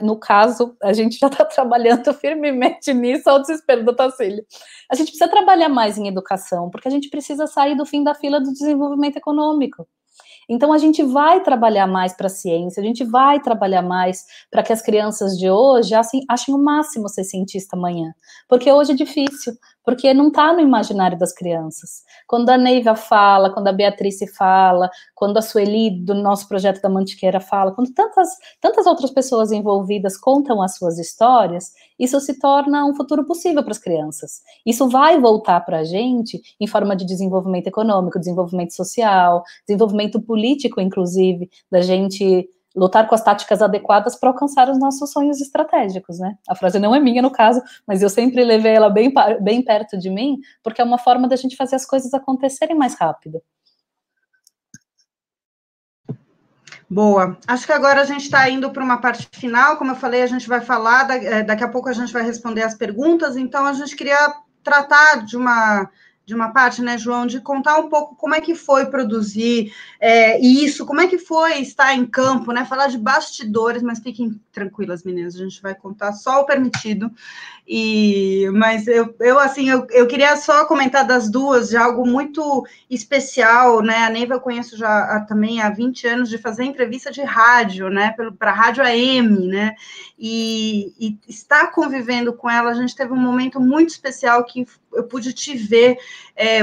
no caso, a gente já está trabalhando firmemente nisso, ao desespero do Otacílio. A gente precisa trabalhar mais em educação, porque a gente precisa sair do fim da fila do desenvolvimento econômico. Então, a gente vai trabalhar mais para a ciência, a gente vai trabalhar mais para que as crianças de hoje achem o máximo ser cientista amanhã, porque hoje é difícil, porque não está no imaginário das crianças. Quando a Neiva fala, quando a Beatrice fala, quando a Sueli do nosso projeto da Mantiqueira fala, quando tantas outras pessoas envolvidas contam as suas histórias, isso se torna um futuro possível para as crianças. Isso vai voltar para a gente em forma de desenvolvimento econômico, desenvolvimento social, desenvolvimento político, inclusive, da gente lutar com as táticas adequadas para alcançar os nossos sonhos estratégicos, né? A frase não é minha, no caso, mas eu sempre levei ela bem perto de mim, porque é uma forma da gente fazer as coisas acontecerem mais rápido. Boa. Acho que agora a gente está indo para uma parte final. Como eu falei, a gente vai falar, daqui a pouco a gente vai responder as perguntas, então a gente queria tratar uma parte, né, João, de contar um pouco como é que foi produzir isso, como é que foi estar em campo, né, falar de bastidores, mas fiquem tranquilas, meninas, a gente vai contar só o permitido. Mas eu queria só comentar das duas, de algo muito especial, né? A Neiva eu conheço já também há 20 anos de fazer entrevista de rádio, né? Para a Rádio AM, né? E estar convivendo com ela, a gente teve um momento muito especial que eu pude te ver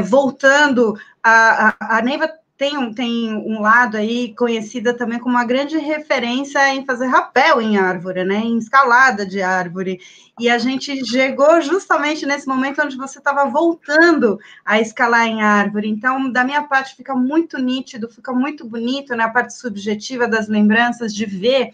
voltando. A Neiva tem um lado aí conhecida também como uma grande referência em fazer rapel em árvore, né? Em escalada de árvore. E a gente chegou justamente nesse momento onde você estava voltando a escalar em árvore. Então, da minha parte, fica muito nítido, fica muito bonito, né? A parte subjetiva das lembranças, de ver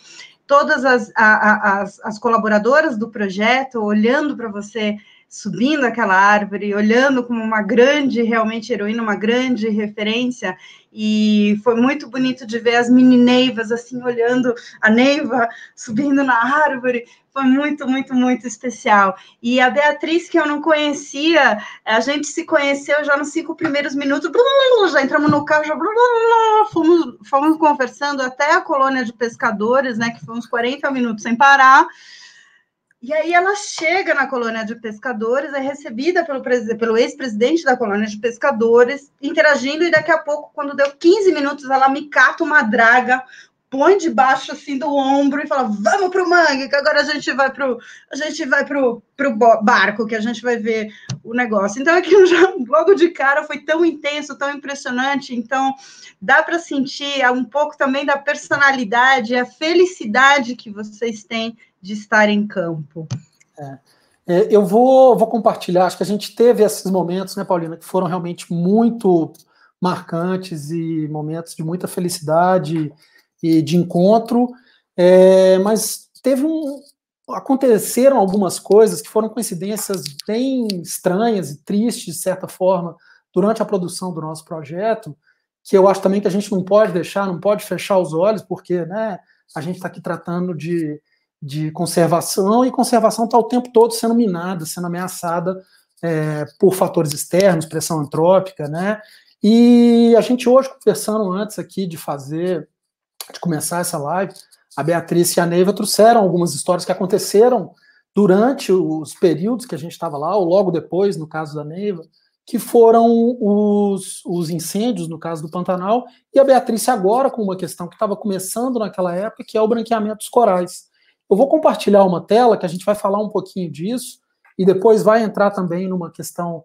todas as colaboradoras do projeto olhando para você, subindo aquela árvore, olhando como uma grande, realmente, heroína, uma grande referência, e foi muito bonito de ver as mini Neivas, assim, olhando a Neiva subindo na árvore, foi muito, muito, muito especial. E a Beatriz, que eu não conhecia, a gente se conheceu já nos 5 primeiros minutos, já entramos no carro, já fomos conversando até a colônia de pescadores, né, que foi uns 40 minutos sem parar. E aí ela chega na colônia de pescadores, é recebida pelo ex-presidente da colônia de pescadores, interagindo, e daqui a pouco, quando deu 15 minutos, ela me cata uma draga, põe debaixo assim do ombro e fala: vamos para o mangue, que agora a gente vai pro barco, que a gente vai ver o negócio. Então, aquilo já, logo de cara, foi tão intenso, tão impressionante. Então, dá para sentir um pouco também da personalidade, a felicidade que vocês têm de estar em campo. Eu vou compartilhar, acho que a gente teve esses momentos, né, Paulina, que foram realmente muito marcantes e momentos de muita felicidade e de encontro, mas aconteceram algumas coisas que foram coincidências bem estranhas e tristes, de certa forma, durante a produção do nosso projeto, que eu acho também que a gente não pode deixar, não pode fechar os olhos, porque, né, a gente está aqui tratando de conservação, e conservação está o tempo todo sendo minada, sendo ameaçada por fatores externos, pressão antrópica, né? E a gente hoje, conversando antes aqui de começar essa live, a Beatriz e a Neiva trouxeram algumas histórias que aconteceram durante os períodos que a gente estava lá, ou logo depois, no caso da Neiva, que foram os incêndios, no caso do Pantanal, e a Beatriz agora com uma questão que estava começando naquela época, que é o branqueamento dos corais. Eu vou compartilhar uma tela que a gente vai falar um pouquinho disso, e depois vai entrar também numa questão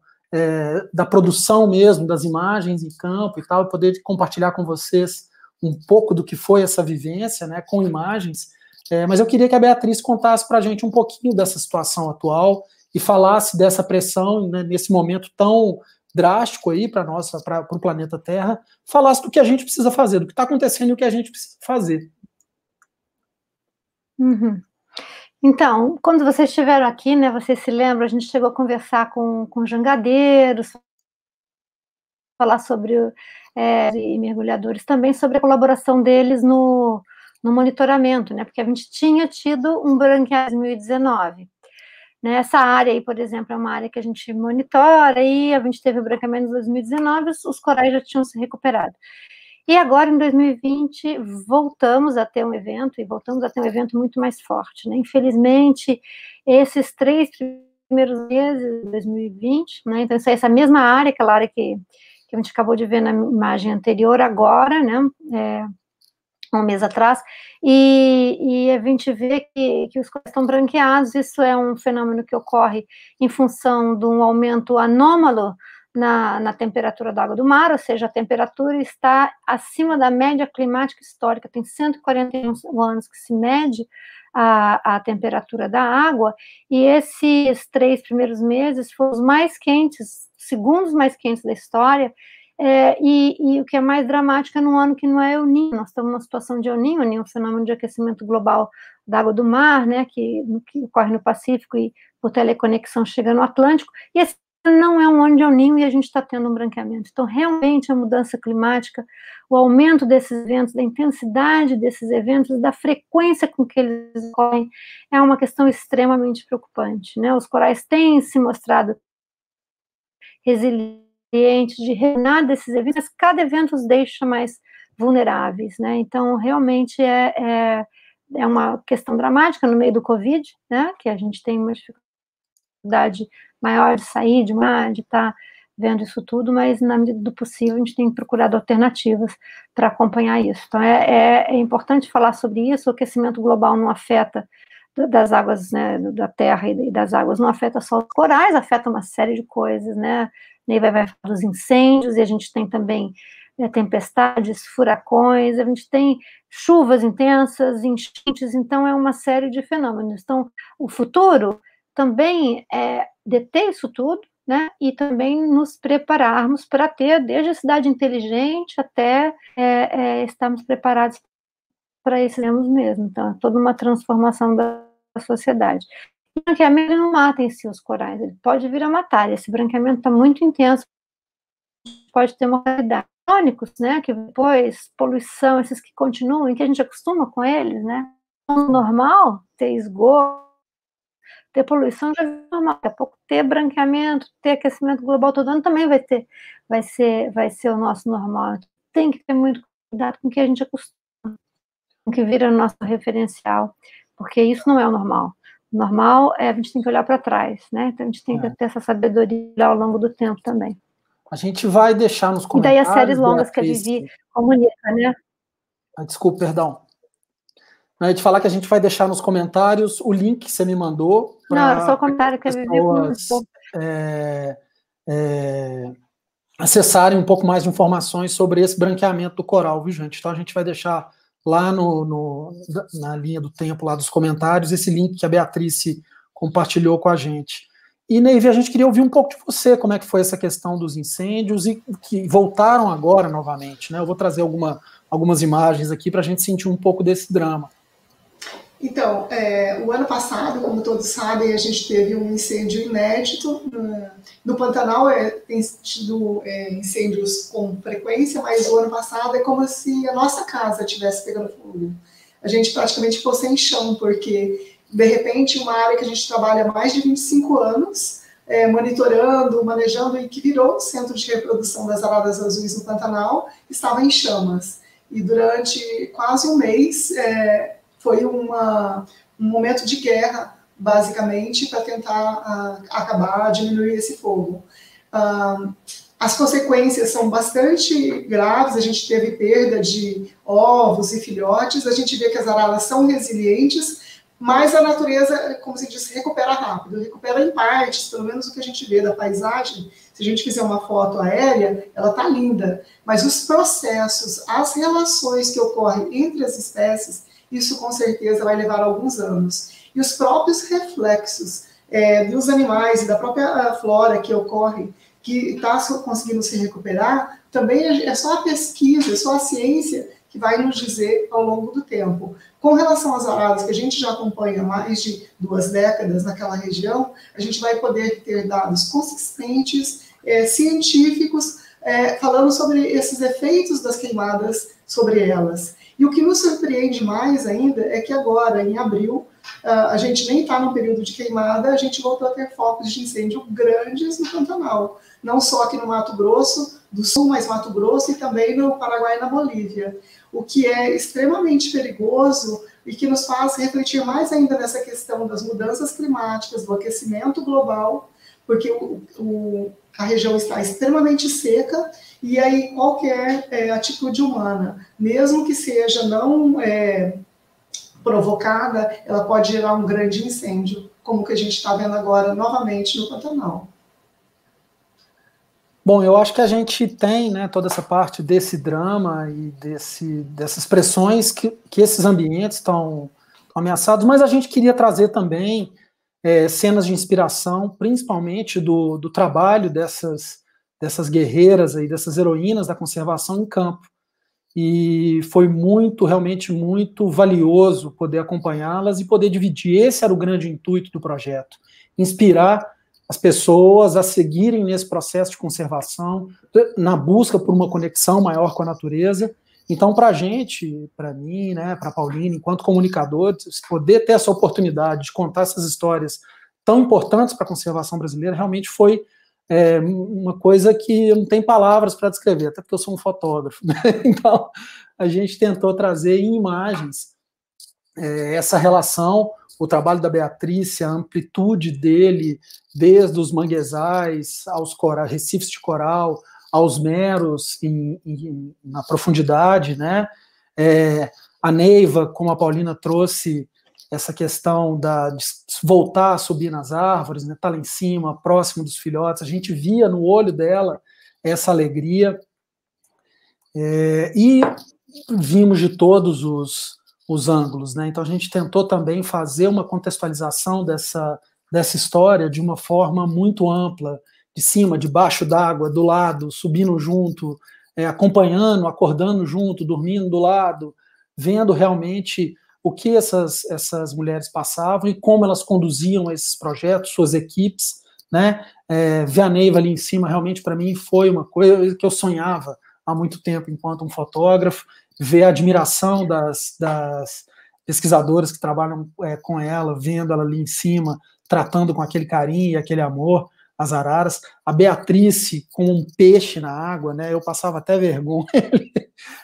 da produção mesmo, das imagens em campo e tal, e poder compartilhar com vocês um pouco do que foi essa vivência, né, com imagens. Mas eu queria que a Beatriz contasse para a gente um pouquinho dessa situação atual e falasse dessa pressão, né, nesse momento tão drástico aí para o planeta Terra, falasse do que a gente precisa fazer, do que está acontecendo e o que a gente precisa fazer. Uhum. Então, quando vocês estiveram aqui, né, vocês se lembram, a gente chegou a conversar com jangadeiros, falar sobre e mergulhadores também, sobre a colaboração deles no monitoramento, né, porque a gente tinha tido um branqueamento em 2019. Né, essa área aí, por exemplo, é uma área que a gente monitora, e a gente teve o branqueamento em 2019, os corais já tinham se recuperado. E agora, em 2020, voltamos a ter um evento, e voltamos a ter um evento muito mais forte, né? Infelizmente, esses 3 primeiros meses de 2020, né? Então, essa mesma área, aquela área que a gente acabou de ver na imagem anterior, agora, né? Um mês atrás, e a gente vê que os corais estão branqueados. Isso é um fenômeno que ocorre em função de um aumento anômalo na temperatura da água do mar, ou seja, a temperatura está acima da média climática histórica. Tem 141 anos que se mede a temperatura da água, e esses 3 primeiros meses foram os mais quentes, segundos mais quentes da história, e o que é mais dramático é num ano que não é El Niño. Nós estamos numa situação de El Niño, um fenômeno de aquecimento global da água do mar, né, que ocorre no Pacífico e por teleconexão chega no Atlântico, e esse não é um ano de El Niño, e a gente está tendo um branqueamento. Então, realmente, a mudança climática, o aumento desses eventos, da intensidade desses eventos, da frequência com que eles ocorrem, é uma questão extremamente preocupante, né? Os corais têm se mostrado resilientes de reinar desses eventos, mas cada evento os deixa mais vulneráveis, né? Então, realmente é uma questão dramática no meio do Covid, né? Que a gente tem uma dificuldade maior de sair, de estar vendo isso tudo, mas na medida do possível a gente tem procurado alternativas para acompanhar isso. Então, é importante falar sobre isso. O aquecimento global não afeta das águas, né, da terra e das águas, não afeta só os corais, afeta uma série de coisas, né? Nem vai falar dos incêndios, e a gente tem também tempestades, furacões, a gente tem chuvas intensas, enchentes, então é uma série de fenômenos. Então, o futuro também é deter isso tudo, né, e também nos prepararmos para ter, desde a cidade inteligente até estarmos preparados para esses erros mesmo. Então, é toda uma transformação da sociedade. O branqueamento não mata em si os corais, ele pode vir a matar. Esse branqueamento está muito intenso, pode ter mortalidade. Crônicos, né, que depois, poluição, esses que continuam, em que a gente acostuma com eles, né, normal, ter esgoto, ter poluição já é normal, daqui a pouco ter branqueamento, ter aquecimento global todo ano também vai ser o nosso normal. Então, tem que ter muito cuidado com o que a gente acostuma, com o que vira o nosso referencial, porque isso não é o normal. O normal a gente tem que olhar para trás, né? Então a gente tem que ter essa sabedoria ao longo do tempo também. A gente vai deixar nos comentários... E daí as séries longas que a Vivi comunica, né? Desculpa, perdão. Eu ia te falar que a gente vai deixar nos comentários o link que você me mandou. Não, era só o comentário que a Vivi comunicou. Acessarem um pouco mais de informações sobre esse branqueamento do coral, viu, gente? Então a gente vai deixar lá na linha do tempo, lá dos comentários, esse link que a Beatriz compartilhou com a gente. E, Neivi, a gente queria ouvir um pouco de você, como é que foi essa questão dos incêndios e que voltaram agora novamente, né? Eu vou trazer algumas imagens aqui para a gente sentir um pouco desse drama. Então, o ano passado, como todos sabem, a gente teve um incêndio inédito. No Pantanal tem tido incêndios com frequência, mas o ano passado é como se a nossa casa estivesse pegando fogo. A gente praticamente ficou sem chão, porque, de repente, uma área que a gente trabalha há mais de 25 anos, monitorando, manejando, e que virou centro de reprodução das araras azuis no Pantanal, estava em chamas. E durante quase um mês... foi um momento de guerra, basicamente, para tentar acabar, diminuir esse fogo. As consequências são bastante graves, a gente teve perda de ovos e filhotes, a gente vê que as araras são resilientes, mas a natureza, como se diz, recupera rápido, recupera em partes, pelo menos o que a gente vê da paisagem. Se a gente fizer uma foto aérea, ela está linda, mas os processos, as relações que ocorrem entre as espécies, isso com certeza vai levar alguns anos. E os próprios reflexos dos animais e da própria flora que ocorre, que está conseguindo se recuperar, também é só a pesquisa, é só a ciência que vai nos dizer ao longo do tempo. Com relação às araras, que a gente já acompanha há mais de 2 décadas naquela região, a gente vai poder ter dados consistentes, científicos, falando sobre esses efeitos das queimadas sobre elas. E o que nos surpreende mais ainda é que agora, em abril, a gente nem está no período de queimada, a gente voltou a ter focos de incêndio grandes no Pantanal. Não só aqui no Mato Grosso do Sul, mas Mato Grosso e também no Paraguai e na Bolívia. O que é extremamente perigoso e que nos faz refletir mais ainda nessa questão das mudanças climáticas, do aquecimento global, porque a região está extremamente seca, e aí qualquer atitude humana, mesmo que seja não provocada, ela pode gerar um grande incêndio, como o que a gente está vendo agora novamente no Pantanal. Bom, eu acho que a gente tem, né, toda essa parte desse drama e dessas pressões que esses ambientes estão ameaçados, mas a gente queria trazer também cenas de inspiração, principalmente do trabalho dessas guerreiras aí, dessas heroínas da conservação em campo. E foi realmente muito valioso poder acompanhá-las e poder dividir. Esse era o grande intuito do projeto, inspirar as pessoas a seguirem nesse processo de conservação, na busca por uma conexão maior com a natureza. Então, para a gente, para mim, né, para a Paulina, enquanto comunicadores, poder ter essa oportunidade de contar essas histórias tão importantes para a conservação brasileira, realmente foi uma coisa que não tem palavras para descrever, até porque eu sou um fotógrafo, né? Então, a gente tentou trazer em imagens essa relação, o trabalho da Beatriz, a amplitude dele, desde os manguezais aos recifes de coral, aos meros na profundidade, né? A Neiva, como a Paulina trouxe, essa questão de voltar a subir nas árvores, né? Tá lá em cima, próximo dos filhotes, a gente via no olho dela essa alegria, e vimos de todos os ângulos, né? Então a gente tentou também fazer uma contextualização dessa história de uma forma muito ampla, de cima, debaixo d'água, do lado, subindo junto, acompanhando, acordando junto, dormindo do lado, vendo realmente o que essas mulheres passavam e como elas conduziam esses projetos, suas equipes, né? Ver a Neiva ali em cima, realmente, para mim, foi uma coisa que eu sonhava há muito tempo enquanto um fotógrafo, ver a admiração das pesquisadoras que trabalham com ela, vendo ela ali em cima, tratando com aquele carinho e aquele amor as araras, a Beatriz com um peixe na água, né? Eu passava até vergonha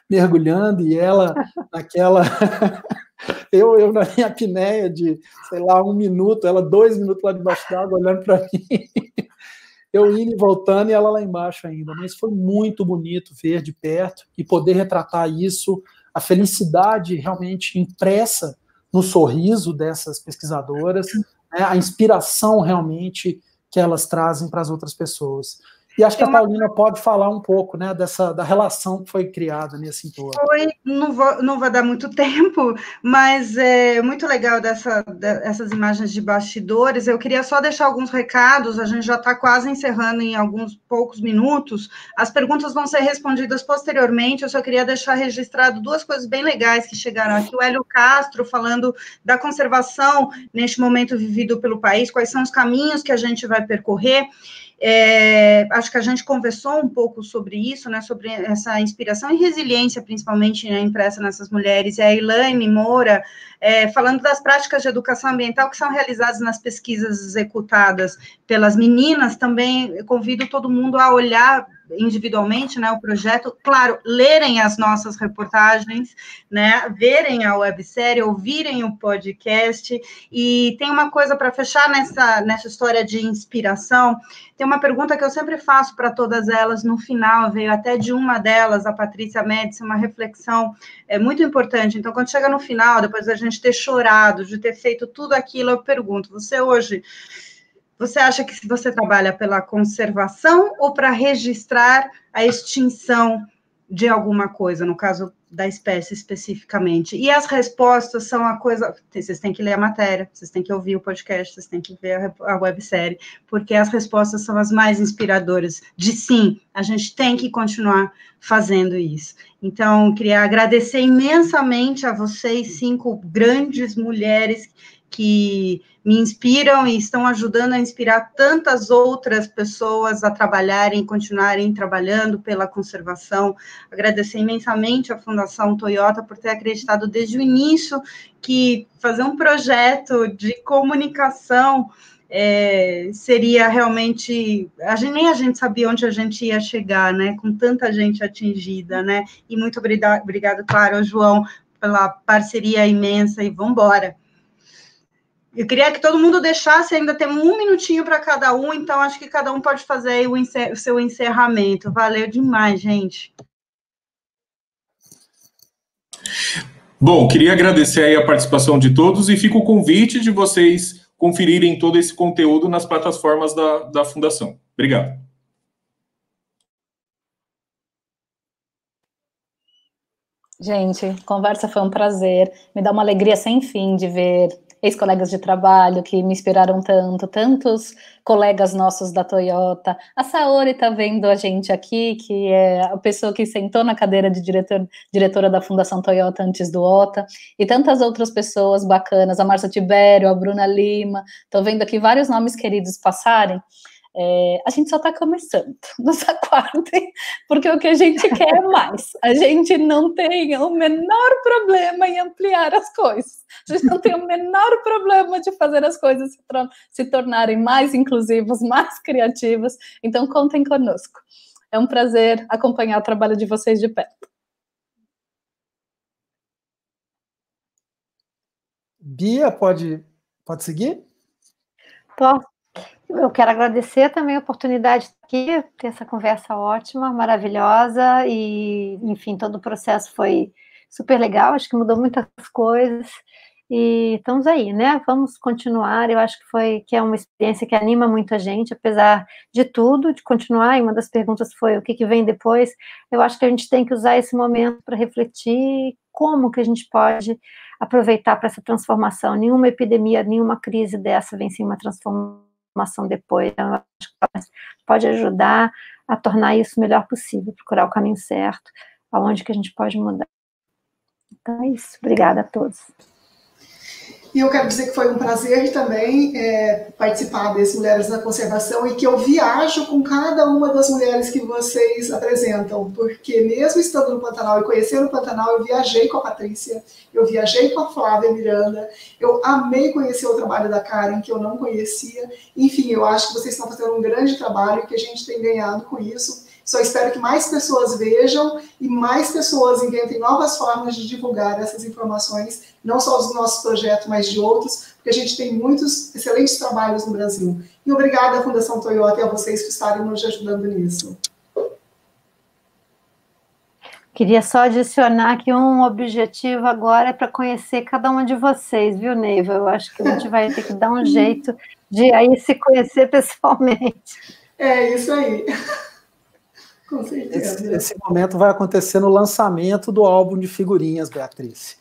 mergulhando, e ela naquela... eu na minha apneia de, sei lá, 1 minuto, ela 2 minutos lá debaixo d'água olhando para mim, eu indo e voltando e ela lá embaixo ainda, mas foi muito bonito ver de perto e poder retratar isso, a felicidade realmente impressa no sorriso dessas pesquisadoras, né, a inspiração realmente que elas trazem para as outras pessoas. E acho que a Paulina pode falar um pouco, né, da relação que foi criada nesse entorno. Não vai dar muito tempo, mas é muito legal essas imagens de bastidores. Eu queria só deixar alguns recados, a gente já está quase encerrando em alguns poucos minutos. As perguntas vão ser respondidas posteriormente, eu só queria deixar registrado 2 coisas bem legais que chegaram aqui. O Hélio Castro falando da conservação neste momento vivido pelo país, quais são os caminhos que a gente vai percorrer. Acho que a gente conversou um pouco sobre isso, né, sobre essa inspiração e resiliência, principalmente, né, impressa nessas mulheres, e a Elaine Moura falando das práticas de educação ambiental que são realizadas nas pesquisas executadas pelas meninas. Também convido todo mundo a olhar individualmente, né, o projeto, claro, lerem as nossas reportagens, né, verem a websérie, ouvirem o podcast. E tem uma coisa para fechar nessa história de inspiração. Tem uma pergunta que eu sempre faço para todas elas no final, veio até de uma delas, a Patrícia Médici, uma reflexão muito importante. Então, quando chega no final, depois da gente ter chorado, de ter feito tudo aquilo, eu pergunto, você acha que você trabalha pela conservação ou para registrar a extinção de alguma coisa, no caso da espécie especificamente? E as respostas são a coisa... Vocês têm que ler a matéria, vocês têm que ouvir o podcast, vocês têm que ver a websérie, porque as respostas são as mais inspiradoras de sim, a gente tem que continuar fazendo isso. Então, queria agradecer imensamente a vocês, 5 grandes mulheres que me inspiram e estão ajudando a inspirar tantas outras pessoas a trabalharem, continuarem trabalhando pela conservação. Agradecer imensamente à Fundação Toyota por ter acreditado desde o início que fazer um projeto de comunicação seria realmente... Nem a gente sabia onde a gente ia chegar, né, com tanta gente atingida, né, e muito obrigado, claro, João, pela parceria imensa, e vamos embora. Eu queria que todo mundo deixasse, ainda tem 1 minutinho para cada um, então acho que cada um pode fazer aí o seu encerramento. Valeu demais, gente. Bom, queria agradecer aí a participação de todos e fica o convite de vocês conferirem todo esse conteúdo nas plataformas da Fundação. Obrigado. Gente, conversa foi um prazer. Me dá uma alegria sem fim de ver ex-colegas de trabalho que me inspiraram tanto, tantos colegas nossos da Toyota. A Saori está vendo a gente aqui, que é a pessoa que sentou na cadeira de diretora da Fundação Toyota antes do OTA, e tantas outras pessoas bacanas, a Márcia Tibério, a Bruna Lima. Estou vendo aqui vários nomes queridos passarem. A gente só está começando, nos aguardem, porque o que a gente quer é mais. A gente não tem o menor problema em ampliar as coisas. A gente não tem o menor problema de fazer as coisas se tornarem mais inclusivas, mais criativas. Então, contem conosco. É um prazer acompanhar o trabalho de vocês de perto. Bia, pode seguir? Posso. Eu quero agradecer também a oportunidade de aqui, ter essa conversa ótima, maravilhosa, e, enfim, todo o processo foi super legal, acho que mudou muitas coisas, e estamos aí, né? Vamos continuar, eu acho que é uma experiência que anima muito a gente, apesar de tudo, de continuar, e uma das perguntas foi o que vem depois. Eu acho que a gente tem que usar esse momento para refletir como que a gente pode aproveitar para essa transformação. Nenhuma epidemia, nenhuma crise dessa vem sem uma transformação depois. Eu acho que pode ajudar a tornar isso o melhor possível, procurar o caminho certo, aonde que a gente pode mudar. Então é isso. Obrigada a todos. E eu quero dizer que foi um prazer também participar desse Mulheres na Conservação e que eu viajo com cada uma das mulheres que vocês apresentam, porque mesmo estando no Pantanal e conhecendo o Pantanal, eu viajei com a Patrícia, eu viajei com a Flávia Miranda, eu amei conhecer o trabalho da Karen, que eu não conhecia. Enfim, eu acho que vocês estão fazendo um grande trabalho e que a gente tem ganhado com isso. Só espero que mais pessoas vejam e mais pessoas inventem novas formas de divulgar essas informações, não só dos nossos projetos, mas de outros, porque a gente tem muitos excelentes trabalhos no Brasil. E obrigada à Fundação Toyota e a vocês por estarem nos ajudando nisso. Queria só adicionar que um objetivo agora é para conhecer cada uma de vocês, viu, Neiva? Eu acho que a gente vai ter que dar um jeito de aí se conhecer pessoalmente. É isso aí. Com certeza. Esse momento vai acontecer no lançamento do álbum de figurinhas, Beatriz.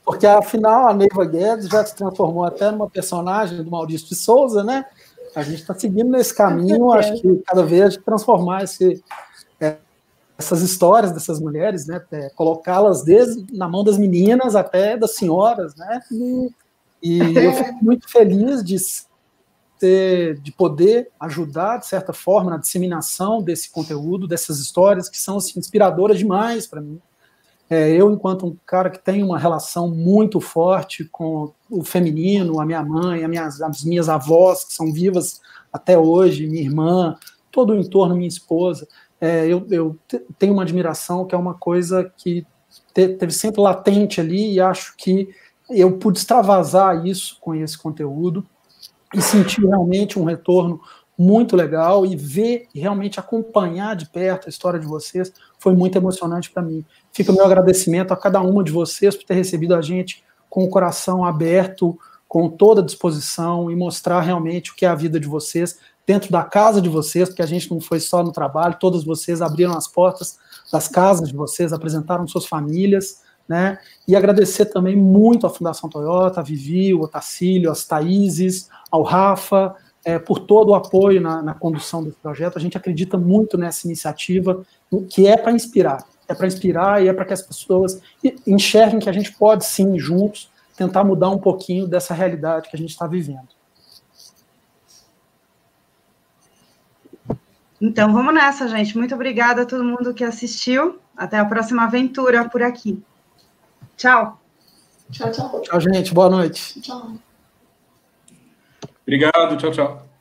Porque, afinal, a Neiva Guedes já se transformou até numa personagem do Maurício de Souza, né? A gente está seguindo nesse caminho, acho que cada vez transformar essas histórias dessas mulheres, né? Colocá-las desde na mão das meninas até das senhoras, né? E eu fico muito feliz de poder ajudar, de certa forma, na disseminação desse conteúdo, dessas histórias que são assim, inspiradoras demais para mim. Eu, enquanto um cara que tem uma relação muito forte com o feminino, a minha mãe, as minhas avós, que são vivas até hoje, minha irmã, todo o entorno, minha esposa, eu tenho uma admiração que é uma coisa que teve sempre latente ali, e acho que eu pude extravasar isso com esse conteúdo, e sentir realmente um retorno muito legal, e ver e realmente acompanhar de perto a história de vocês foi muito emocionante para mim. Fica o meu agradecimento a cada uma de vocês por ter recebido a gente com o coração aberto, com toda a disposição, e mostrar realmente o que é a vida de vocês dentro da casa de vocês, porque a gente não foi só no trabalho, todas vocês abriram as portas das casas de vocês, apresentaram suas famílias, né? E agradecer também muito à Fundação Toyota, a Vivi, o Otacílio, as Thaíses, ao Rafa, por todo o apoio na condução desse projeto. A gente acredita muito nessa iniciativa, que é para inspirar e é para que as pessoas enxerguem que a gente pode, sim, juntos, tentar mudar um pouquinho dessa realidade que a gente está vivendo. Então, vamos nessa, gente. Muito obrigada a todo mundo que assistiu. Até a próxima aventura por aqui. Tchau. Tchau, tchau. Tchau, gente. Boa noite. Tchau. Obrigado. Tchau, tchau.